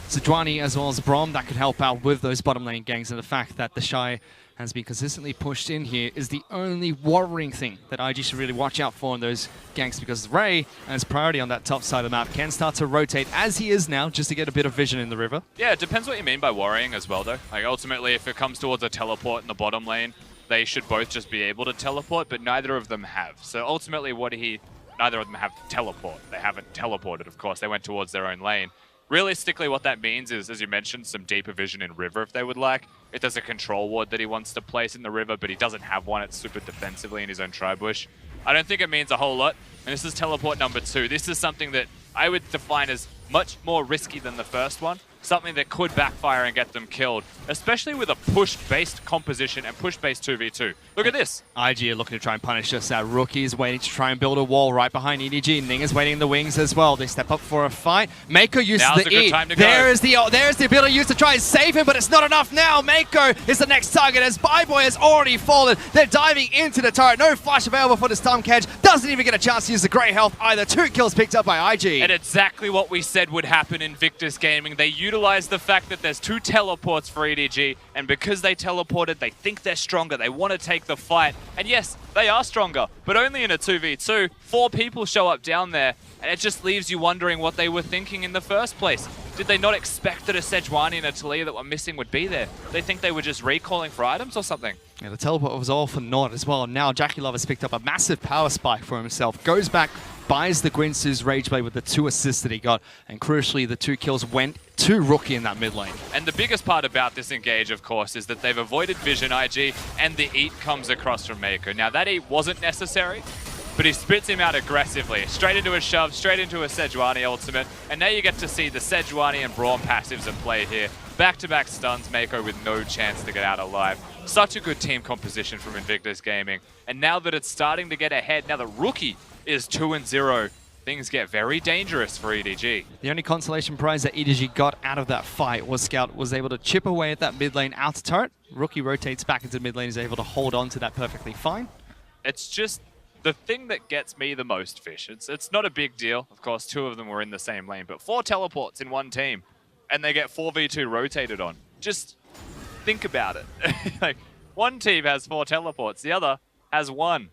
Sejuani as well as Braum that could help out with those bottom lane gangs, and the fact that the Shy has been consistently pushed in here is the only worrying thing that IG should really watch out for in those ganks, because Ray, as priority on that top side of the map, can start to rotate as he is now just to get a bit of vision in the river. Yeah, it depends what you mean by worrying as well though. Like ultimately, if it comes towards a teleport in the bottom lane, they should both just be able to teleport, but neither of them have. So ultimately neither of them have teleport. They haven't teleported, of course. They went towards their own lane. Realistically, what that means is, as you mentioned, some deeper vision in river if they would like. If there's a control ward that he wants to place in the river, but he doesn't have one, it's super defensively in his own tri-bush. I don't think it means a whole lot. And this is teleport number 2. This is something that I would define as much more risky than the first one. Something that could backfire and get them killed, especially with a push-based composition and push-based 2v2. Look at this. IG are looking to try and punish us. Rookie is waiting to try and build a wall right behind EDG. Ning is waiting in the wings as well. They step up for a fight. Mako uses the E. There's the ability used to try and save him, but it's not enough now. Mako is the next target as iBoy has already fallen. They're diving into the turret. No flash available for the Stomp Kedge. Doesn't even get a chance to use the great health either. 2 kills picked up by IG. And exactly what we said would happen in Invictus Gaming. They utilize the fact that there's 2 teleports for EDG, and because they teleported, they think they're stronger. They want to take the fight. And yes, they are stronger, but only in a 2v2. 4 people show up down there, and it just leaves you wondering what they were thinking in the first place. Did they not expect that a Sejuani and a Taliyah that were missing would be there? They think they were just recalling for items or something? Yeah, the teleport was all for naught as well. Now JackeyLove has picked up a massive power spike for himself. Goes back, buys the Gwynsu's Rageblade with the 2 assists that he got, and crucially the 2 kills went to Rookie in that mid lane. And the biggest part about this engage, of course, is that they've avoided Vision IG, and the eat comes across from Mako. Now that eat wasn't necessary, but he spits him out aggressively. Straight into a shove, straight into a Sejuani ultimate, and now you get to see the Sejuani and Braum passives at play here. Back-to-back stuns, Mako with no chance to get out alive. Such a good team composition from Invictus Gaming. And now that it's starting to get ahead, now the Rookie is 2-0, things get very dangerous for EDG. The only consolation prize that EDG got out of that fight was Scout was able to chip away at that mid lane outer turret. Rookie rotates back into mid lane, is able to hold on to that perfectly fine. It's just the thing that gets me the most, Fish. It's not a big deal. Of course, 2 of them were in the same lane, but 4 teleports in one team. and they get 4v2 rotated on. Just think about it. Like, one team has 4 teleports, the other has 1.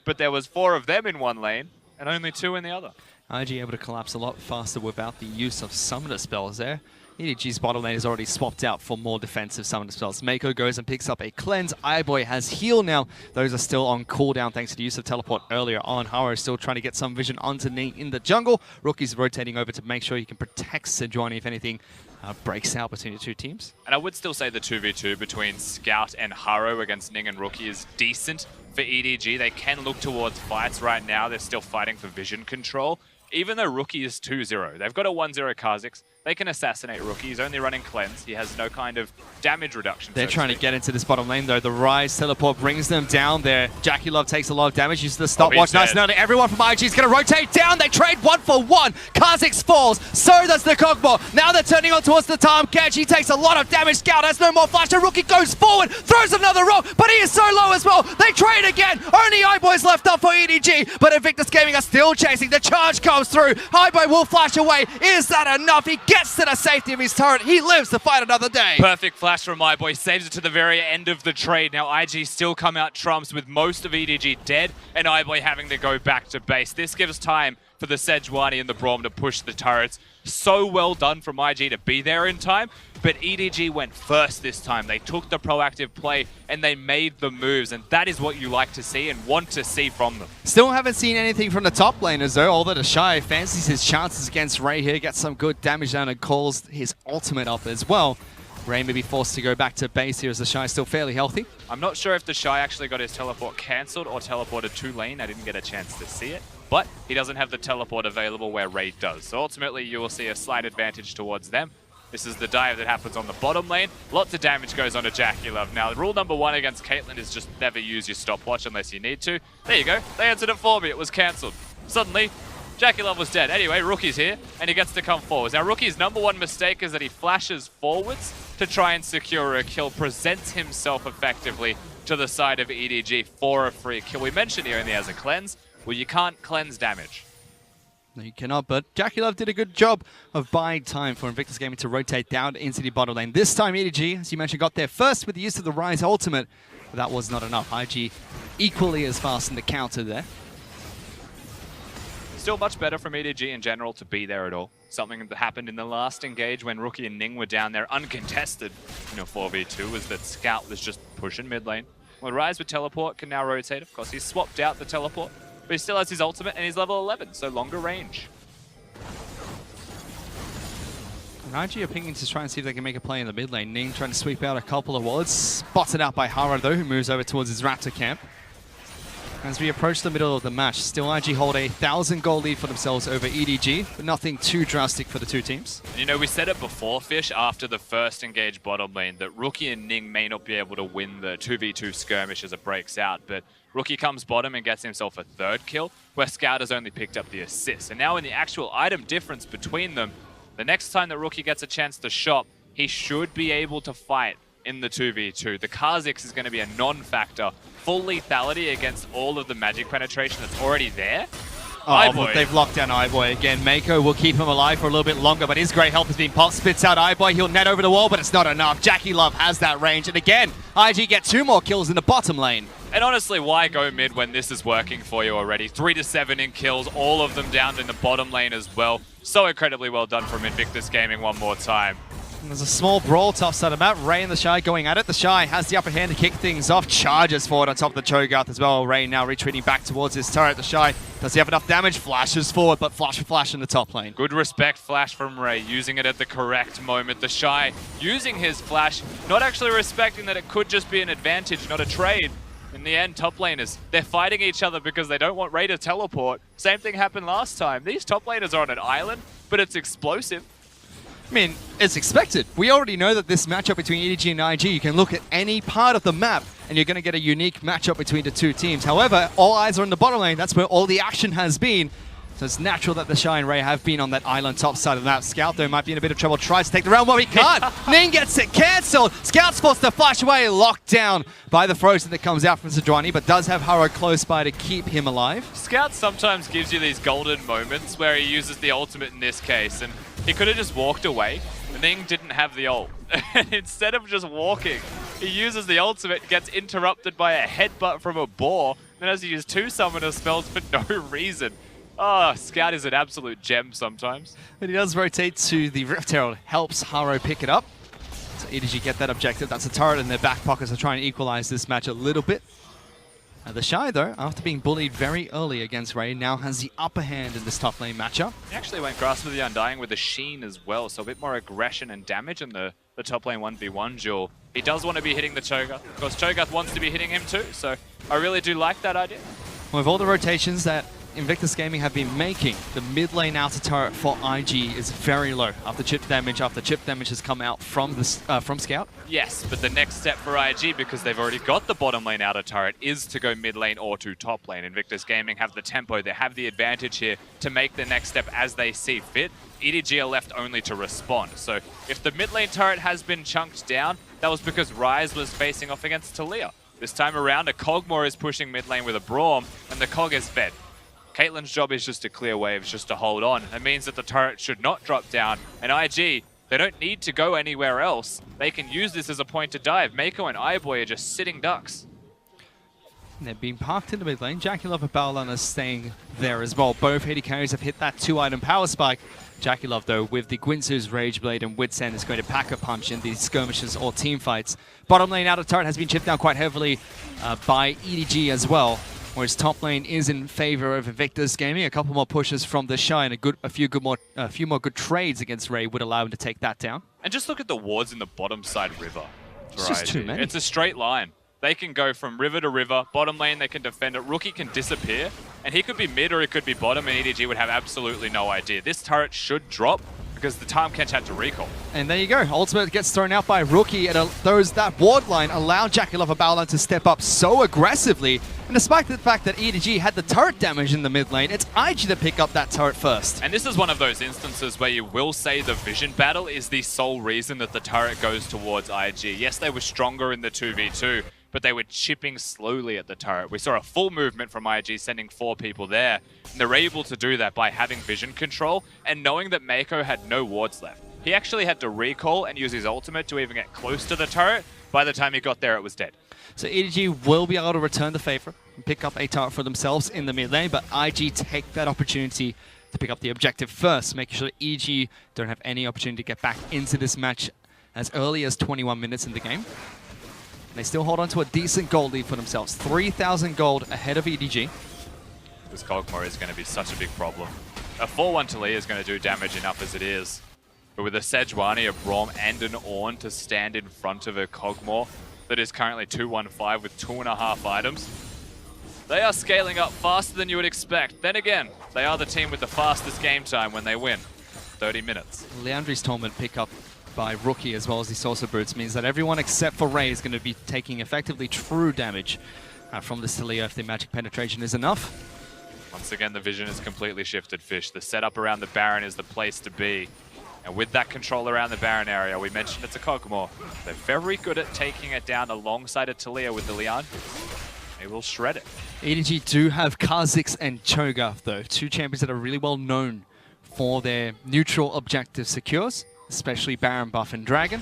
But there was 4 of them in one lane, and only 2 in the other. IG able to collapse a lot faster without the use of summoner spells there. EDG's bottom lane is already swapped out for more defensive summoner spells. Mako goes and picks up a cleanse. iBoy has heal now. Those are still on cooldown thanks to the use of teleport earlier on. Haro is still trying to get some vision onto Ning in the jungle. Rookie's rotating over to make sure he can protect Sejuani if anything breaks out between the two teams. And I would still say the 2v2 between Scout and Haro against Ning and Rookie is decent for EDG. They can look towards fights right now. They're still fighting for vision control. Even though Rookie is 2-0, they've got a 1-0 Kha'Zix. They can assassinate Rookie. He's only running cleanse. He has no kind of damage reduction. They're trying to get into this bottom lane though. The Rise teleport brings them down there. JackeyLove takes a lot of damage. Uses the stopwatch. Nice and early. Everyone from IG is going to rotate down. They trade 1 for 1. Kha'Zix falls. So does the Kog'Maw. Now they're turning on towards the Tahm Kench. He takes a lot of damage. Scout has no more flash. The Rookie goes forward. Throws another rock. But he is so low as well. They trade again. Only iBoy's left up for EDG. But Invictus Gaming are still chasing. The charge comes through. iBoy will flash away. Is that enough? He gets to the safety of his turret. He lives to fight another day. Perfect flash from iBoy. Saves it to the very end of the trade. Now IG still come out trumps with most of EDG dead and iBoy having to go back to base. This gives time for the Sejuani and the Braum to push the turrets. So well done from IG to be there in time, but EDG went first this time. They took the proactive play and they made the moves, and that is what you like to see and want to see from them. Still haven't seen anything from the top laners though, although the Shy fancies his chances against Ray here, gets some good damage down and calls his ultimate up as well. Ray may be forced to go back to base here as the Shy is still fairly healthy. I'm not sure if the Shy actually got his teleport cancelled or teleported to lane. I didn't get a chance to see it. But he doesn't have the teleport available where Ray does. So ultimately you will see a slight advantage towards them. This is the dive that happens on the bottom lane. Lots of damage goes on to JackeyLove. Now, rule number 1 against Caitlyn is just never use your stopwatch unless you need to. There you go. They answered it for me. It was cancelled. Suddenly, JackeyLove was dead. Anyway, Rookie's here, and he gets to come forwards. Now, Rookie's number 1 mistake is that he flashes forwards to try and secure a kill, presents himself effectively to the side of EDG for a free kill. We mentioned he only has a cleanse. Well, you can't cleanse damage. No, you cannot, but JackeyLove did a good job of buying time for Invictus Gaming to rotate down into the bottom lane. This time, EDG, as you mentioned, got there first with the use of the Rise ultimate, but that was not enough. IG equally as fast in the counter there. Still much better from EDG in general to be there at all. Something that happened in the last engage when Rookie and Ning were down there uncontested, 4v2, was that Scout was just pushing mid lane. Well, Rise with teleport can now rotate. Of course, he's swapped out the teleport, but he still has his ultimate and he's level 11, so longer range. And IG are pinging to try and see if they can make a play in the mid lane. Ning trying to sweep out a couple of wards. Spotted out by Haro though, who moves over towards his Raptor camp. As we approach the middle of the match, still IG hold a 1,000 gold lead for themselves over EDG, but nothing too drastic for the two teams. We said it before, Fish, after the first engage bottom lane, that Rookie and Ning may not be able to win the 2v2 skirmish as it breaks out, but Rookie comes bottom and gets himself a 3rd kill, where Scout has only picked up the assist. And now in the actual item difference between them, the next time that Rookie gets a chance to shop, he should be able to fight in the 2v2. The Kha'Zix is going to be a non-factor. Full lethality against all of the magic penetration that's already there. Oh, but they've locked down iBoy again. Mako will keep him alive for a little bit longer, but his great health has been popped. Spits out iBoy. He'll net over the wall, but it's not enough. JackeyLove has that range. And again, IG get 2 more kills in the bottom lane. And honestly, why go mid when this is working for you already? 3 to 7 in kills, all of them down in the bottom lane as well. So incredibly well done from Invictus Gaming one more time. There's a small brawl top side of map. Ray and the Shy going at it. The Shy has the upper hand to kick things off. Charges forward on top of the Cho'Gath as well. Ray now retreating back towards his turret. The Shy, does he have enough damage? Flashes forward, but flash for flash in the top lane. Good respect flash from Ray, using it at the correct moment. The Shy using his flash, not actually respecting that it could just be an advantage, not a trade. In the end, top laners, they're fighting each other because they don't want Ray to teleport. Same thing happened last time. These top laners are on an island, but it's explosive. I mean, it's expected. We already know that this matchup between EDG and IG, you can look at any part of the map and you're going to get a unique matchup between the two teams. However, all eyes are in the bottom lane. That's where all the action has been. So it's natural that the Shy and Ray have been on that island top side of the map. Scout, though, might be in a bit of trouble. Tries to take the round, but he can't. Ning gets it cancelled. Scout's forced to flash away, locked down by the frozen that comes out from Sejuani, but does have Haro close by to keep him alive. Scout sometimes gives you these golden moments where he uses the ultimate in this case, and he could have just walked away Ning didn't have the ult. Instead of just walking, he uses the ultimate, gets interrupted by a headbutt from a boar, and has to use 2 summoner spells for no reason. Oh, Scout is an absolute gem sometimes. But he does rotate to the Rift Herald, helps Haro pick it up. So EDG get that objective. That's a turret in their back pockets to try and equalize this match a little bit. The Shy, though, after being bullied very early against Ray, now has the upper hand in this top lane matchup. He actually went Grasp of the Undying with the Sheen as well, so a bit more aggression and damage in the top lane 1v1 duel. He does want to be hitting the Cho'Gath. Of course, Cho'Gath wants to be hitting him too, so I really do like that idea. With all the rotations that Invictus Gaming have been making, the mid lane outer turret for IG is very low after chip damage has come out from Scout. Yes, but the next step for IG, because they've already got the bottom lane outer turret, is to go mid lane or to top lane. Invictus Gaming have the tempo, they have the advantage here to make the next step as they see fit. EDG are left only to respond. So if the mid lane turret has been chunked down, that was because Ryze was facing off against Taliyah. This time around, a Kog'Maw is pushing mid lane with a Braum, and the Kog is fed. Caitlyn's job is just to clear waves, just to hold on. It means that the turret should not drop down. And IG, they don't need to go anywhere else. They can use this as a point to dive. Mako and iBoy are just sitting ducks. And they're being parked in the mid lane. JackeyLove and Baolan are staying there as well. Both AD carries have hit that 2-item power spike. JackeyLove, though, with the Guinsoo's Rage Blade and Wits End, is going to pack a punch in these skirmishes or team fights. Bottom lane outer turret has been chipped down quite heavily by EDG as well. Whereas top lane is in favor of Invictus Gaming. A couple more pushes from the Shy and a few more good trades against Ray would allow him to take that down. And just look at the wards in the bottom side river. It's just too many. It's a straight line. They can go from river to river. Bottom lane, they can defend it. Rookie can disappear. And he could be mid or he could be bottom, and EDG would have absolutely no idea. This turret should drop because the Tahm Kench had to recall. And there you go. Ultimate gets thrown out by Rookie, and that ward line allowed JackeyLove and Baolan to step up so aggressively. And despite the fact that EDG had the turret damage in the mid lane, it's IG to pick up that turret first. And this is one of those instances where you will say the vision battle is the sole reason that the turret goes towards IG. Yes, they were stronger in the 2v2, but they were chipping slowly at the turret. We saw a full movement from IG sending 4 people there. And they're able to do that by having vision control and knowing that Mako had no wards left. He actually had to recall and use his ultimate to even get close to the turret. By the time he got there, it was dead. So EDG will be able to return the favor and pick up a turret for themselves in the mid lane, but IG take that opportunity to pick up the objective first, making sure that EDG don't have any opportunity to get back into this match as early as 21 minutes in the game. They still hold on to a decent gold lead for themselves. 3,000 gold ahead of EDG. This Kog'Maw is going to be such a big problem. A 4-1 Taliyah is going to do damage enough as it is. But with a Sejuani, a Braum, and an Ornn to stand in front of a Kog'Maw that is currently 215 with 2.5 items, they are scaling up faster than you would expect. Then again, they are the team with the fastest game time when they win. 30 minutes. Leandri's Torment pick up by Rookie as well as the Sorcerer Brutes means that everyone except for Ray is going to be taking effectively true damage from this Taliyah if the magic penetration is enough. Once again, the vision is completely shifted, Fish. The setup around the Baron is the place to be. And with that control around the Baron area, we mentioned it's a Kog'Maw. They're very good at taking it down alongside a Taliyah with the Leandris. They will shred it. EDG do have Kha'Zix and Cho'Gath, though. 2 champions that are really well known for their neutral objective secures, especially Baron buff and Dragon.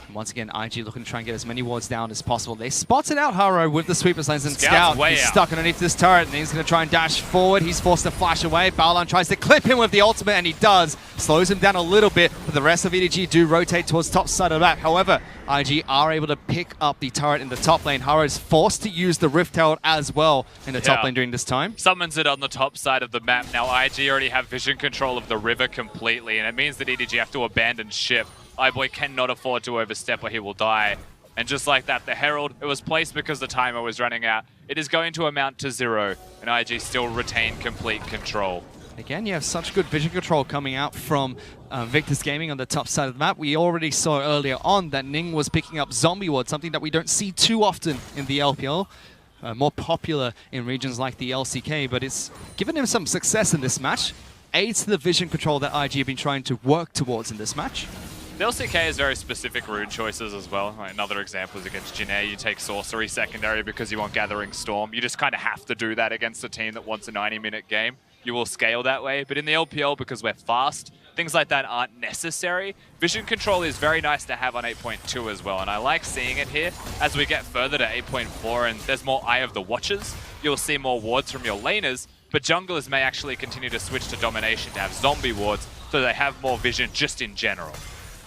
And once again, IG looking to try and get as many wards down as possible. They spotted out Haro with the sweeper lanes, and Scout is stuck underneath this turret, and he's going to try and dash forward. He's forced to flash away. Baolan tries to clip him with the ultimate, and he does. Slows him down a little bit, but the rest of EDG do rotate towards top side of the map. However, IG are able to pick up the turret in the top lane. Haro is forced to use the Rift Herald as well in the top lane during this time. Summons it on the top side of the map. Now IG already have vision control of the river completely, and it means that EDG have to abandon ship. iBoy cannot afford to overstep or he will die. And just like that, the Herald, it was placed because the timer was running out. It is going to amount to 0, and IG still retain complete control. Again, you have such good vision control coming out from Invictus Gaming on the top side of the map. We already saw earlier on that Ning was picking up zombie ward, something that we don't see too often in the LPL. More popular in regions like the LCK, but it's given him some success in this match. Aids to the vision control that IG have been trying to work towards in this match. The LCK has very specific rune choices as well. Another example is against Jinae, you take Sorcery secondary because you want Gathering Storm. You just kind of have to do that against a team that wants a 90-minute game. You will scale that way, but in the LPL, because we're fast, things like that aren't necessary. Vision control is very nice to have on 8.2 as well, and I like seeing it here as we get further to 8.4 and there's more Eye of the Watchers. You'll see more wards from your laners, but junglers may actually continue to switch to domination to have zombie wards so they have more vision just in general.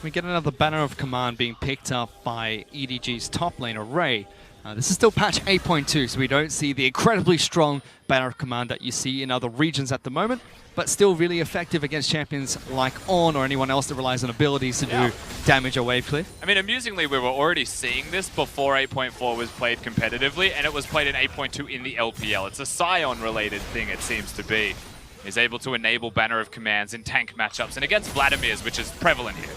We get another banner of command being picked up by EDG's top laner, Ray. This is still patch 8.2, so we don't see the incredibly strong banner of command that you see in other regions at the moment, but still really effective against champions like Ornn or anyone else that relies on abilities to do damage or wave clear. I mean, amusingly, we were already seeing this before 8.4 was played competitively, and it was played in 8.2 in the LPL. It's a Scion-related thing, it seems to be. He's able to enable banner of commands in tank matchups and against Vladimir's, which is prevalent here.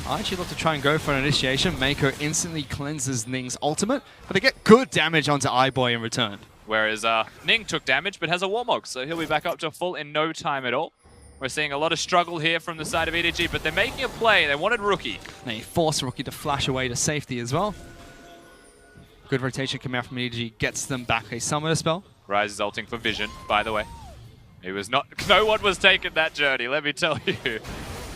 I actually love to try and go for an initiation. Mako instantly cleanses Ning's ultimate, but they get good damage onto iBoy in return. Whereas Ning took damage but has a Warmog, so he'll be back up to full in no time at all. We're seeing a lot of struggle here from the side of EDG, but they're making a play. They wanted Rookie. They force Rookie to flash away to safety as well. Good rotation coming out from EDG, gets them back a summoner spell. Ryze is ulting for Vision, by the way. He was not. No one was taking that journey, let me tell you.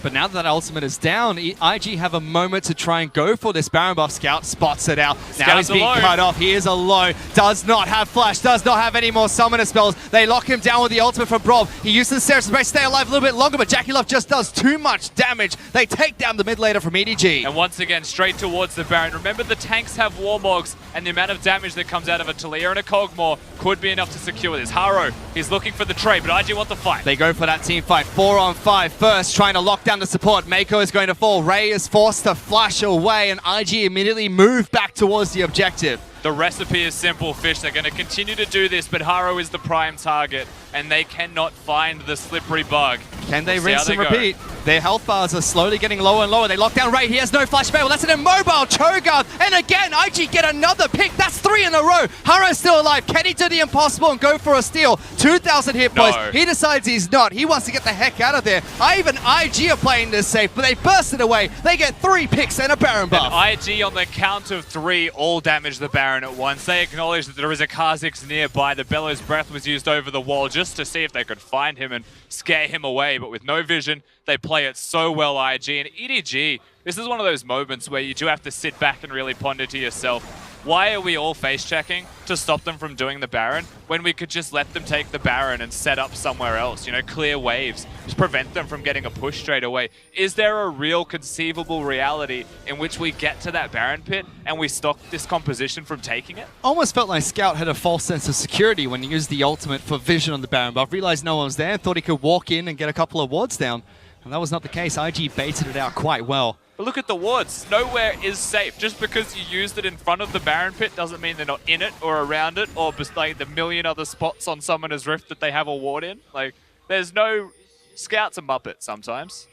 But now that ultimate is down, IG have a moment to try and go for this Baron buff. Scout spots it out. Now he's being cut off. He is alone. Does not have flash. Does not have any more summoner spells. They lock him down with the ultimate from Brob. He uses the Seraph to stay alive a little bit longer, but JackeyLove just does too much damage. They take down the mid laner from EDG. And once again, straight towards the Baron. Remember, the tanks have Warmogs, and the amount of damage that comes out of a Talia and a Kog'Maw could be enough to secure this. Haro, he's looking for the trade, but IG want the fight. They go for that team fight. 4 on 5 first, trying to lock down the support. Mako is going to fall. Ray is forced to flash away, and IG immediately move back towards the objective. The recipe is simple, Fish. They're going to continue to do this, but Haro is the prime target, and they cannot find the slippery bug. Can they rinse and repeat? Their health bars are slowly getting lower and lower. They lock down Ray. He has no flash barrel. That's an immobile Cho'Gath. And again, IG get another pick. That's 3 in a row. Haro's still alive. Can he do the impossible and go for a steal? 2,000 hit points. No. He decides he's not. He wants to get the heck out of there. Even IG are playing this safe, but they burst it away. They get 3 picks and a Baron buff. And IG on the count of 3 all damage the Baron at once. They acknowledge that there is a Kha'Zix nearby. The Bellows Breath was used over the wall just to see if they could find him and scare him away, but with no vision, they play it so well, IG. And EDG, this is one of those moments where you do have to sit back and really ponder to yourself, why are we all face-checking to stop them from doing the Baron when we could just let them take the Baron and set up somewhere else, you know, clear waves, just prevent them from getting a push straight away? Is there a real conceivable reality in which we get to that Baron pit and we stop this composition from taking it? Almost felt like Scout had a false sense of security when he used the ultimate for vision on the Baron buff. Realized no one was there, thought he could walk in and get a couple of wards down. And that was not the case. IG baited it out quite well. But look at the wards. Nowhere is safe. Just because you used it in front of the Baron pit doesn't mean they're not in it or around it or just like the million other spots on Summoner's Rift that they have a ward in. Like, there's no... Scout's a muppet sometimes.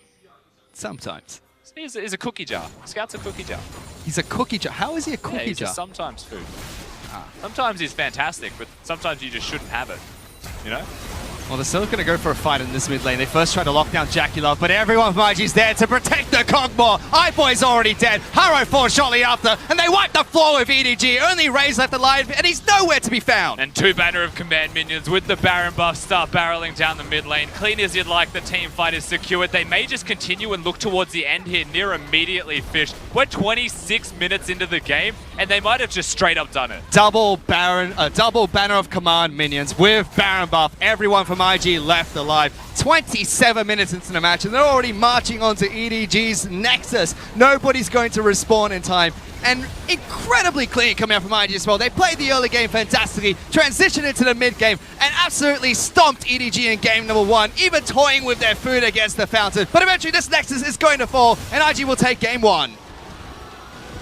Sometimes. He's a cookie jar. Scout's a cookie jar. He's a cookie jar. How is he a cookie he's jar? Just sometimes food. Sometimes he's fantastic, but sometimes you just shouldn't have it. You know? Well, they're still going to go for a fight in this mid lane. They first try to lock down JackeyLove, but everyone from IG's there to protect the Kog'Maw. iBoy's already dead. Haro falls shortly after, and they wipe the floor with EDG. Only Ray's left alive, and he's nowhere to be found. And 2 Banner of Command minions with the Baron buff start barreling down the mid lane. Clean as you'd like, the team fight is secured. They may just continue and look towards the end here, near immediately, Fish. We're 26 minutes into the game, and they might have just straight up done it. Double Banner of Command minions with Baron buff. Everyone from IG left alive. 27 minutes into the match, and they're already marching onto EDG's Nexus. Nobody's going to respawn in time. And incredibly clean coming out from IG as well. They played the early game fantastically, transitioned into the mid game, and absolutely stomped EDG in game number 1, even toying with their food against the fountain. But eventually this Nexus is going to fall, and IG will take game 1.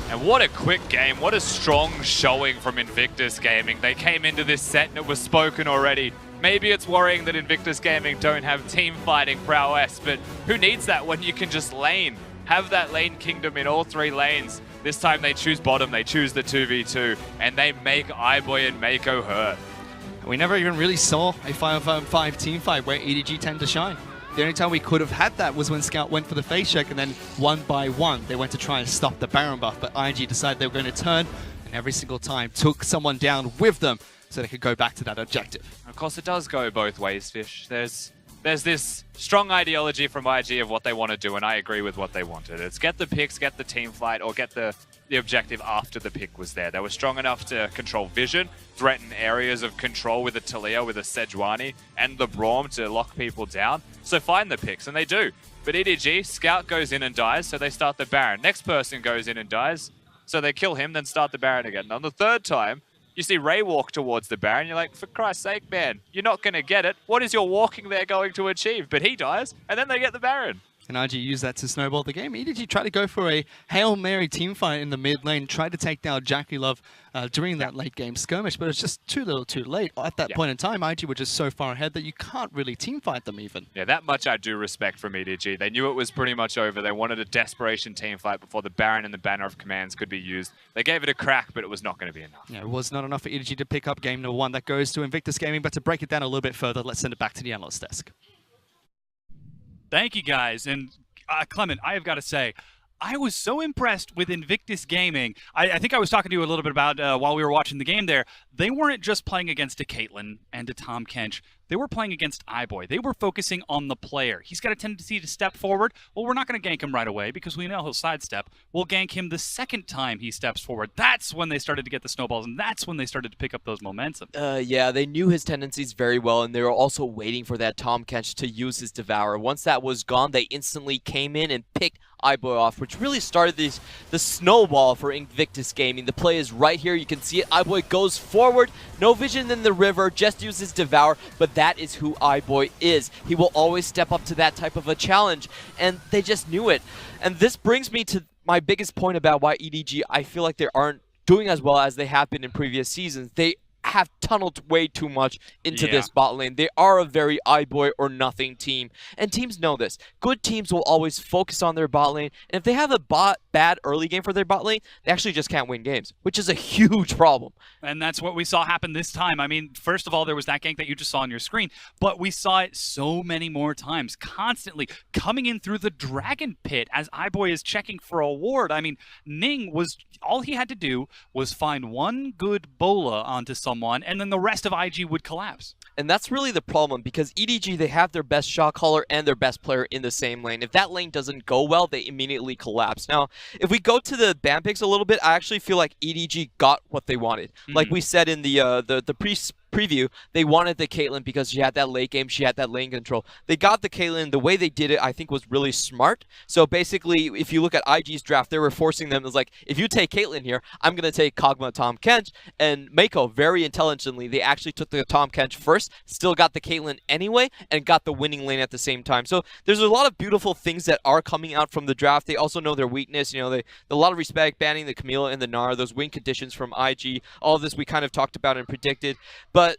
And what a quick game, what a strong showing from Invictus Gaming. They came into this set and it was spoken already. Maybe it's worrying that Invictus Gaming don't have team fighting prowess, but who needs that when you can just lane? Have that lane kingdom in all 3 lanes. This time they choose bottom, they choose the 2v2, and they make iBoy and Mako hurt. We never even really saw a 5-on-5 team fight where EDG tend to shine. The only time we could have had that was when Scout went for the face check, and then 1 by 1 they went to try and stop the Baron buff, but IG decided they were going to turn, and every single time took someone down with them so they could go back to that objective. Of course, it does go both ways, Fish. There's there's this strong ideology from IG of what they want to do, and I agree with what they wanted. It's get the picks, get the team fight, or get the objective after the pick was there. They were strong enough to control vision, threaten areas of control with a Talia, with a Sejuani, and the Braum to lock people down. So find the picks, and they do. But EDG, Scout goes in and dies, so they start the Baron. Next person goes in and dies, so they kill him, then start the Baron again. And on the third time, you see Ray walk towards the Baron. You're like, for Christ's sake, man, you're not going to get it. What is your walking there going to achieve? But he dies, and then they get the Baron. And IG used that to snowball the game. EDG tried to go for a Hail Mary teamfight in the mid lane, tried to take down JackieLove during that late game skirmish, but it's just too little too late. At that point in time, IG were just so far ahead that you can't really teamfight them even. Yeah, that much I do respect from EDG. They knew it was pretty much over. They wanted a desperation teamfight before the Baron and the Banner of Commands could be used. They gave it a crack, but it was not going to be enough. Yeah, it was not enough for EDG to pick up game number 1. That goes to Invictus Gaming, but to break it down a little bit further, let's send it back to the analyst desk. Thank you, guys. And Clement, I have got to say, I was so impressed with Invictus Gaming. I think I was talking to you a little bit about while we were watching the game there. They weren't just playing against a Caitlyn and a Tahm Kench. They were playing against iBoy. They were focusing on the player. He's got a tendency to step forward. Well, we're not going to gank him right away because we know he'll sidestep. We'll gank him the second time he steps forward. That's when they started to get the snowballs, and that's when they started to pick up those momentum. Yeah, they knew his tendencies very well, and they were also waiting for that Tahm Kench to use his Devour. Once that was gone, they instantly came in and picked iBoy off, which really started the snowball for Invictus Gaming. The play is right here. You can see it. iBoy goes forward. No vision in the river. Just uses Devour, but that is who iBoy is. He will always step up to that type of a challenge, and they just knew it. And this brings me to my biggest point about why EDG, I feel like they aren't doing as well as they have been in previous seasons. They have tunneled way too much into this bot lane. They are a very iBoy or nothing team, and teams know this. Good teams will always focus on their bot lane, and if they have a bad early game for their bot lane, they actually just can't win games, which is a huge problem. And that's what we saw happen this time. I mean, first of all, there was that gank that you just saw on your screen, but we saw it so many more times, constantly coming in through the Dragon Pit as iBoy is checking for a ward. I mean, Ning was, all he had to do was find one good bola onto someone, and then the rest of IG would collapse. And that's really the problem, because EDG, they have their best shot caller and their best player in the same lane. If that lane doesn't go well, they immediately collapse. Now, if we go to the ban picks a little bit, I actually feel like EDG got what they wanted. Like we said in the preview, they wanted the Caitlyn because she had that late game, she had that lane control. They got the Caitlyn. The way they did it, I think, was really smart. So basically, if you look at IG's draft, they were forcing them. It was like, if you take Caitlyn here, I'm going to take Kog'Maw, Tahm Kench, and Mako, very intelligently, they actually took the Tahm Kench first, still got the Caitlyn anyway, and got the winning lane at the same time. So there's a lot of beautiful things that are coming out from the draft. They also know their weakness. You know, a lot of respect banning the Camilla and the Gnar, those win conditions from IG. All of this we kind of talked about and predicted. But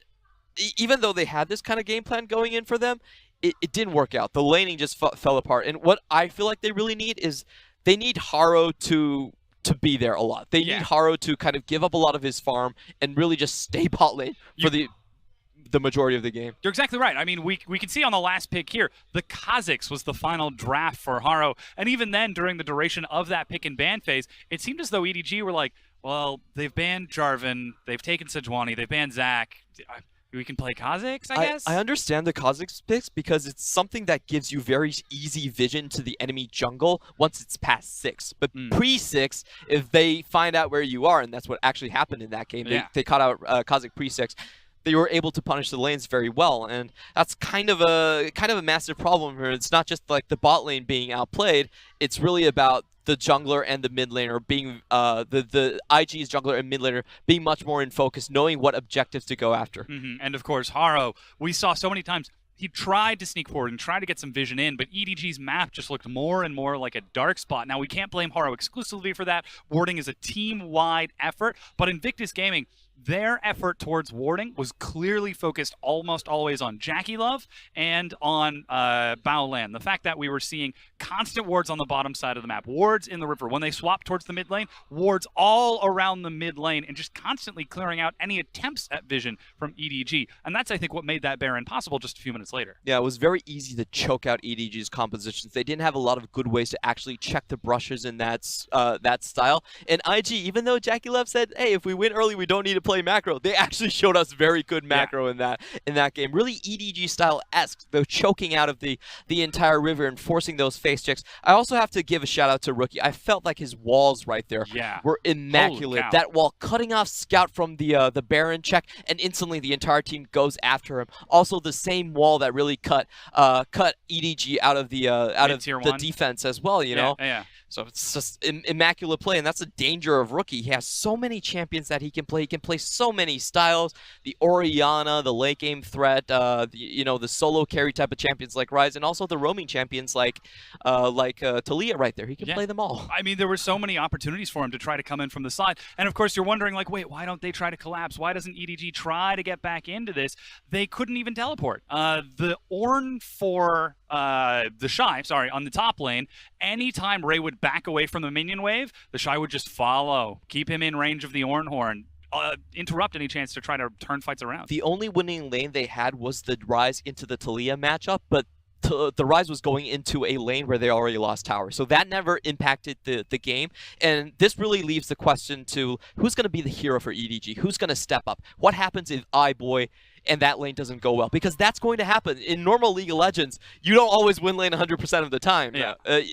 even though they had this kind of game plan going in for them, it didn't work out. The laning just fell apart. And what I feel like they really need is they need Haro to be there a lot. They need Haro to kind of give up a lot of his farm and really just stay bot lane for the majority of the game. You're exactly right. I mean, we can see on the last pick here, the Kha'Zix was the final draft for Haro. And even then, during the duration of that pick and ban phase, it seemed as though EDG were like, well, they've banned Jarvan, they've taken Sejuani, they've banned Zac. We can play Kha'Zix, I guess? I understand the Kha'Zix picks because it's something that gives you very easy vision to the enemy jungle once it's past 6. But pre-6, if they find out where you are, and that's what actually happened in that game, they caught out Kha'Zix pre-6, they were able to punish the lanes very well, and that's kind of a massive problem here. It's not just like the bot lane being outplayed, it's really about the jungler and the mid laner being the IG's jungler and mid laner being much more in focus, knowing what objectives to go after. And of course, Haro, we saw so many times he tried to sneak forward and try to get some vision in, but EDG's map just looked more and more like a dark spot. Now, we can't blame Haro exclusively for that. Warding is a team-wide effort, but Invictus Gaming, their effort towards warding was clearly focused almost always on JackieLove and on Baolan. The fact that we were seeing constant wards on the bottom side of the map, wards in the river. When they swapped towards the mid lane, wards all around the mid lane, and just constantly clearing out any attempts at vision from EDG. And that's, I think, what made that Baron possible just a few minutes later. Yeah, it was very easy to choke out EDG's compositions. They didn't have a lot of good ways to actually check the brushes in that style. And IG, even though JackieLove said, hey, if we win early, we don't need to play play macro. They actually showed us very good macro in that game. Really EDG style-esque, though, choking out of the entire river and forcing those face checks. I also have to give a shout out to Rookie. I felt like his walls right there were immaculate. That wall cutting off Scout from the Baron check, and instantly the entire team goes after him. Also the same wall that really cut EDG out of the defense as well, you know? Yeah. So it's just immaculate play, and that's the danger of Rookie. He has so many champions that he can play. He can play so many styles. The Orianna, the late game threat, the solo carry type of champions like Ryze, and also the roaming champions like Talia right there. He can play them all. I mean, there were so many opportunities for him to try to come in from the side. And of course, you're wondering, like, wait, why don't they try to collapse? Why doesn't EDG try to get back into this? They couldn't even teleport. The Ornn for the Shy, on the top lane, anytime Ray would back away from the minion wave, the Shy would just follow, keep him in range of the Ornn horn, interrupt any chance to try to turn fights around. The only winning lane they had was the Ryze into the Talia matchup, but the Ryze was going into a lane where they already lost tower. So that never impacted the game. And this really leaves the question to who's going to be the hero for EDG? Who's going to step up? What happens if iBoy and that lane doesn't go well? Because that's going to happen. In normal League of Legends, you don't always win lane 100% of the time.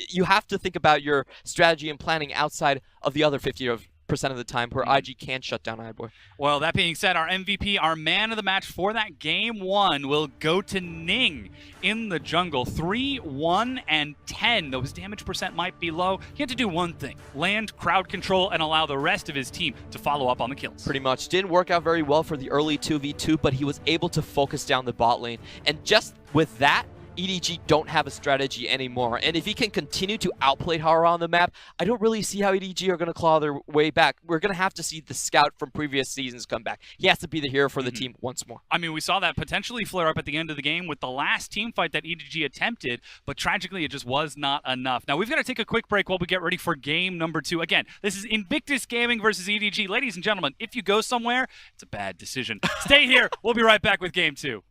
You have to think about your strategy and planning outside of the other 50% of the time where IG can't shut down iBoy. Well, that being said, our MVP, our man of the match for that game 1 will go to Ning in the jungle. 3, 1, and 10. Though his damage percent might be low, he had to do one thing: land, crowd control, and allow the rest of his team to follow up on the kills. Pretty much. Didn't work out very well for the early 2v2, but he was able to focus down the bot lane. And just with that, EDG don't have a strategy anymore. And if he can continue to outplay Hara on the map, I don't really see how EDG are going to claw their way back. We're going to have to see the Scout from previous seasons come back. He has to be the hero for the team once more. I mean, we saw that potentially flare up at the end of the game with the last team fight that EDG attempted, but tragically it just was not enough. Now, we've got to take a quick break while we get ready for game number 2. Again, this is Invictus Gaming versus EDG. Ladies and gentlemen, if you go somewhere, it's a bad decision. Stay here. We'll be right back with game 2.